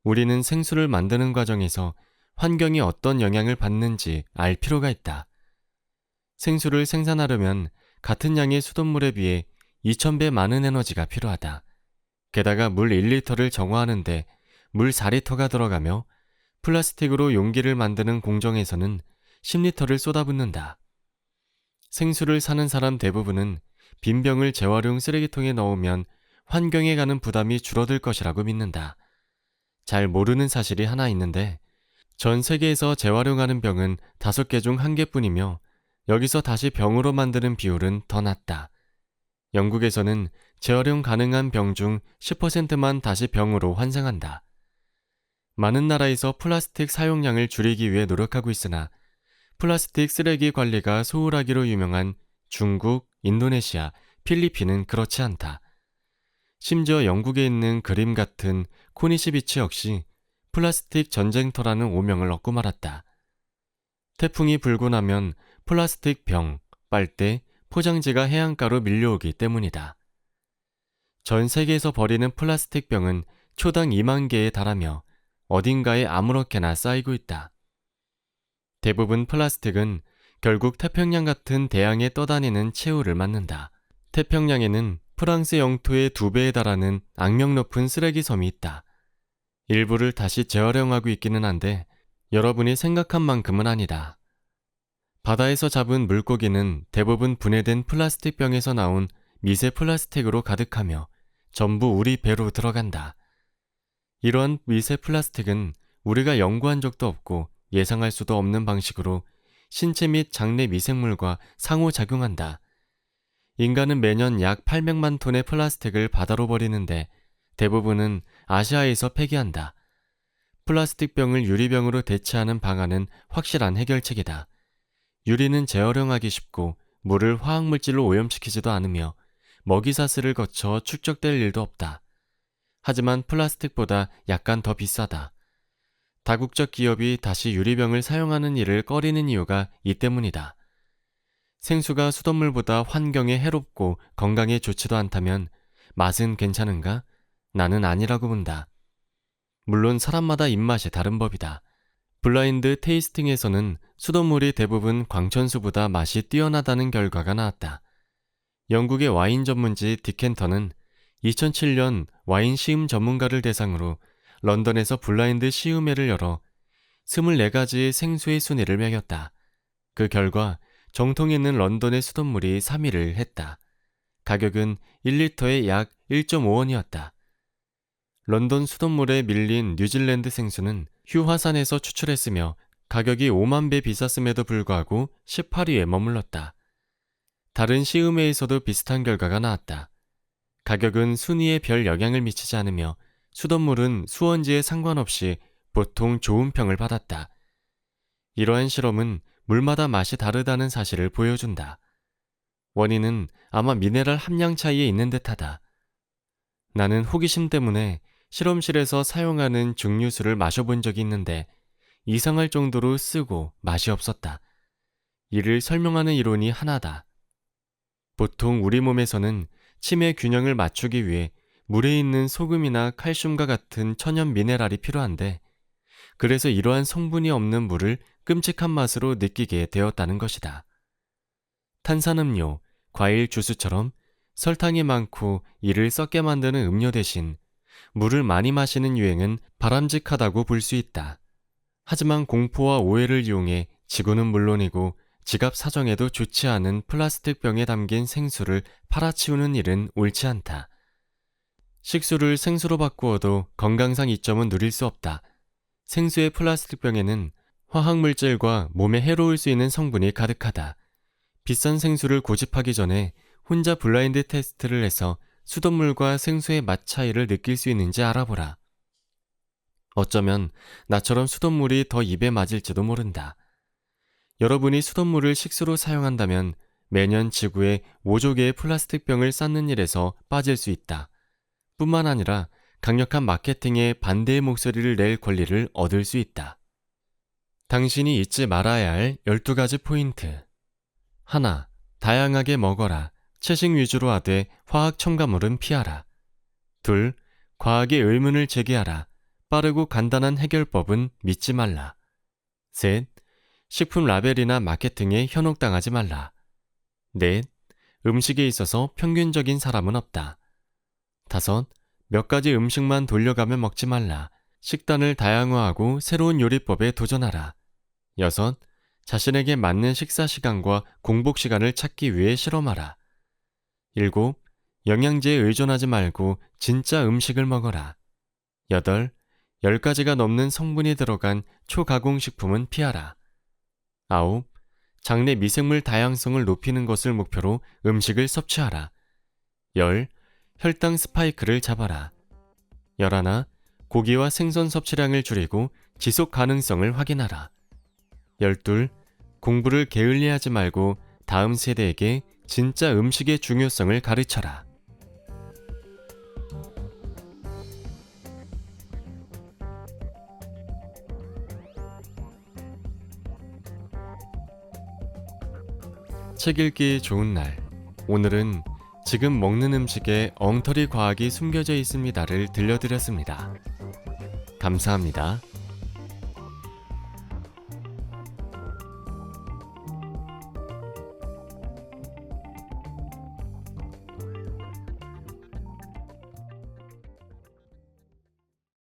우리는 생수를 만드는 과정에서 환경이 어떤 영향을 받는지 알 필요가 있다. 생수를 생산하려면 같은 양의 수돗물에 비해 2000배 많은 에너지가 필요하다. 게다가 물 1리터를 정화하는데 물 4리터가 들어가며 플라스틱으로 용기를 만드는 공정에서는 10리터를 쏟아붓는다. 생수를 사는 사람 대부분은 빈 병을 재활용 쓰레기통에 넣으면 환경에 가는 부담이 줄어들 것이라고 믿는다. 잘 모르는 사실이 하나 있는데 전 세계에서 재활용하는 병은 5개 중 1개뿐이며 여기서 다시 병으로 만드는 비율은 더 낮다. 영국에서는 재활용 가능한 병 중 10%만 다시 병으로 환생한다. 많은 나라에서 플라스틱 사용량을 줄이기 위해 노력하고 있으나 플라스틱 쓰레기 관리가 소홀하기로 유명한 중국, 인도네시아, 필리핀은 그렇지 않다. 심지어 영국에 있는 그림 같은 코니시비치 역시 플라스틱 전쟁터라는 오명을 얻고 말았다. 태풍이 불고 나면 플라스틱 병, 빨대, 포장지가 해안가로 밀려오기 때문이다. 전 세계에서 버리는 플라스틱 병은 초당 2만 개에 달하며 어딘가에 아무렇게나 쌓이고 있다. 대부분 플라스틱은 결국 태평양 같은 대양에 떠다니는 최후를 맞는다. 태평양에는 프랑스 영토의 2배에 달하는 악명 높은 쓰레기 섬이 있다. 일부를 다시 재활용하고 있기는 한데 여러분이 생각한 만큼은 아니다. 바다에서 잡은 물고기는 대부분 분해된 플라스틱 병에서 나온 미세 플라스틱으로 가득하며 전부 우리 배로 들어간다. 이러한 미세 플라스틱은 우리가 연구한 적도 없고 예상할 수도 없는 방식으로 신체 및 장내 미생물과 상호작용한다. 인간은 매년 약 800만 톤의 플라스틱을 바다로 버리는데 대부분은 아시아에서 폐기한다. 플라스틱 병을 유리병으로 대체하는 방안은 확실한 해결책이다. 유리는 재활용하기 쉽고 물을 화학물질로 오염시키지도 않으며 먹이사슬을 거쳐 축적될 일도 없다. 하지만 플라스틱보다 약간 더 비싸다. 다국적 기업이 다시 유리병을 사용하는 일을 꺼리는 이유가 이 때문이다. 생수가 수돗물보다 환경에 해롭고 건강에 좋지도 않다면 맛은 괜찮은가? 나는 아니라고 본다. 물론 사람마다 입맛이 다른 법이다. 블라인드 테이스팅에서는 수돗물이 대부분 광천수보다 맛이 뛰어나다는 결과가 나왔다. 영국의 와인 전문지 디켄터는 2007년 와인 시음 전문가를 대상으로 런던에서 블라인드 시음회를 열어 24가지의 생수의 순위를 매겼다. 그 결과 정통에 있는 런던의 수돗물이 3위를 했다. 가격은 1리터에 약 1.5원이었다. 런던 수돗물에 밀린 뉴질랜드 생수는 휴화산에서 추출했으며 가격이 5만 배 비쌌음에도 불구하고 18위에 머물렀다. 다른 시음회에서도 비슷한 결과가 나왔다. 가격은 순위에 별 영향을 미치지 않으며 수돗물은 수원지에 상관없이 보통 좋은 평을 받았다. 이러한 실험은 물마다 맛이 다르다는 사실을 보여준다. 원인은 아마 미네랄 함량 차이에 있는 듯하다. 나는 호기심 때문에 실험실에서 사용하는 증류수를 마셔본 적이 있는데 이상할 정도로 쓰고 맛이 없었다. 이를 설명하는 이론이 하나다. 보통 우리 몸에서는 치매 균형을 맞추기 위해 물에 있는 소금이나 칼슘과 같은 천연 미네랄이 필요한데 그래서 이러한 성분이 없는 물을 끔찍한 맛으로 느끼게 되었다는 것이다. 탄산음료, 과일 주스처럼 설탕이 많고 이를 썩게 만드는 음료 대신 물을 많이 마시는 유행은 바람직하다고 볼 수 있다. 하지만 공포와 오해를 이용해 지구는 물론이고 지갑 사정에도 좋지 않은 플라스틱 병에 담긴 생수를 팔아치우는 일은 옳지 않다. 식수를 생수로 바꾸어도 건강상 이점은 누릴 수 없다. 생수의 플라스틱 병에는 화학물질과 몸에 해로울 수 있는 성분이 가득하다. 비싼 생수를 고집하기 전에 혼자 블라인드 테스트를 해서 수돗물과 생수의 맛 차이를 느낄 수 있는지 알아보라. 어쩌면 나처럼 수돗물이 더 입에 맞을지도 모른다. 여러분이 수돗물을 식수로 사용한다면 매년 지구에 5조 개의 플라스틱 병을 쌓는 일에서 빠질 수 있다. 뿐만 아니라 강력한 마케팅에 반대의 목소리를 낼 권리를 얻을 수 있다. 당신이 잊지 말아야 할 12가지 포인트. 하나, 다양하게 먹어라. 채식 위주로 하되 화학 첨가물은 피하라. 둘, 과학의 의문을 제기하라. 빠르고 간단한 해결법은 믿지 말라. 셋, 식품 라벨이나 마케팅에 현혹당하지 말라. 넷, 음식에 있어서 평균적인 사람은 없다. 다섯, 몇 가지 음식만 돌려가며 먹지 말라. 식단을 다양화하고 새로운 요리법에 도전하라. 여섯, 자신에게 맞는 식사 시간과 공복 시간을 찾기 위해 실험하라. 일곱, 영양제에 의존하지 말고 진짜 음식을 먹어라. 여덟, 10가지가 넘는 성분이 들어간 초가공식품은 피하라. 아홉, 장내 미생물 다양성을 높이는 것을 목표로 음식을 섭취하라. 열, 혈당 스파이크를 잡아라. 11, 고기와 생선 섭취량을 줄이고 지속 가능성을 확인하라. 12, 공부를 게을리하지 말고 다음 세대에게 진짜 음식의 중요성을 가르쳐라. 책 읽기 좋은 날. 오늘은 지금 먹는 음식에 엉터리 과학이 숨겨져 있습니다를 들려드렸습니다. 감사합니다.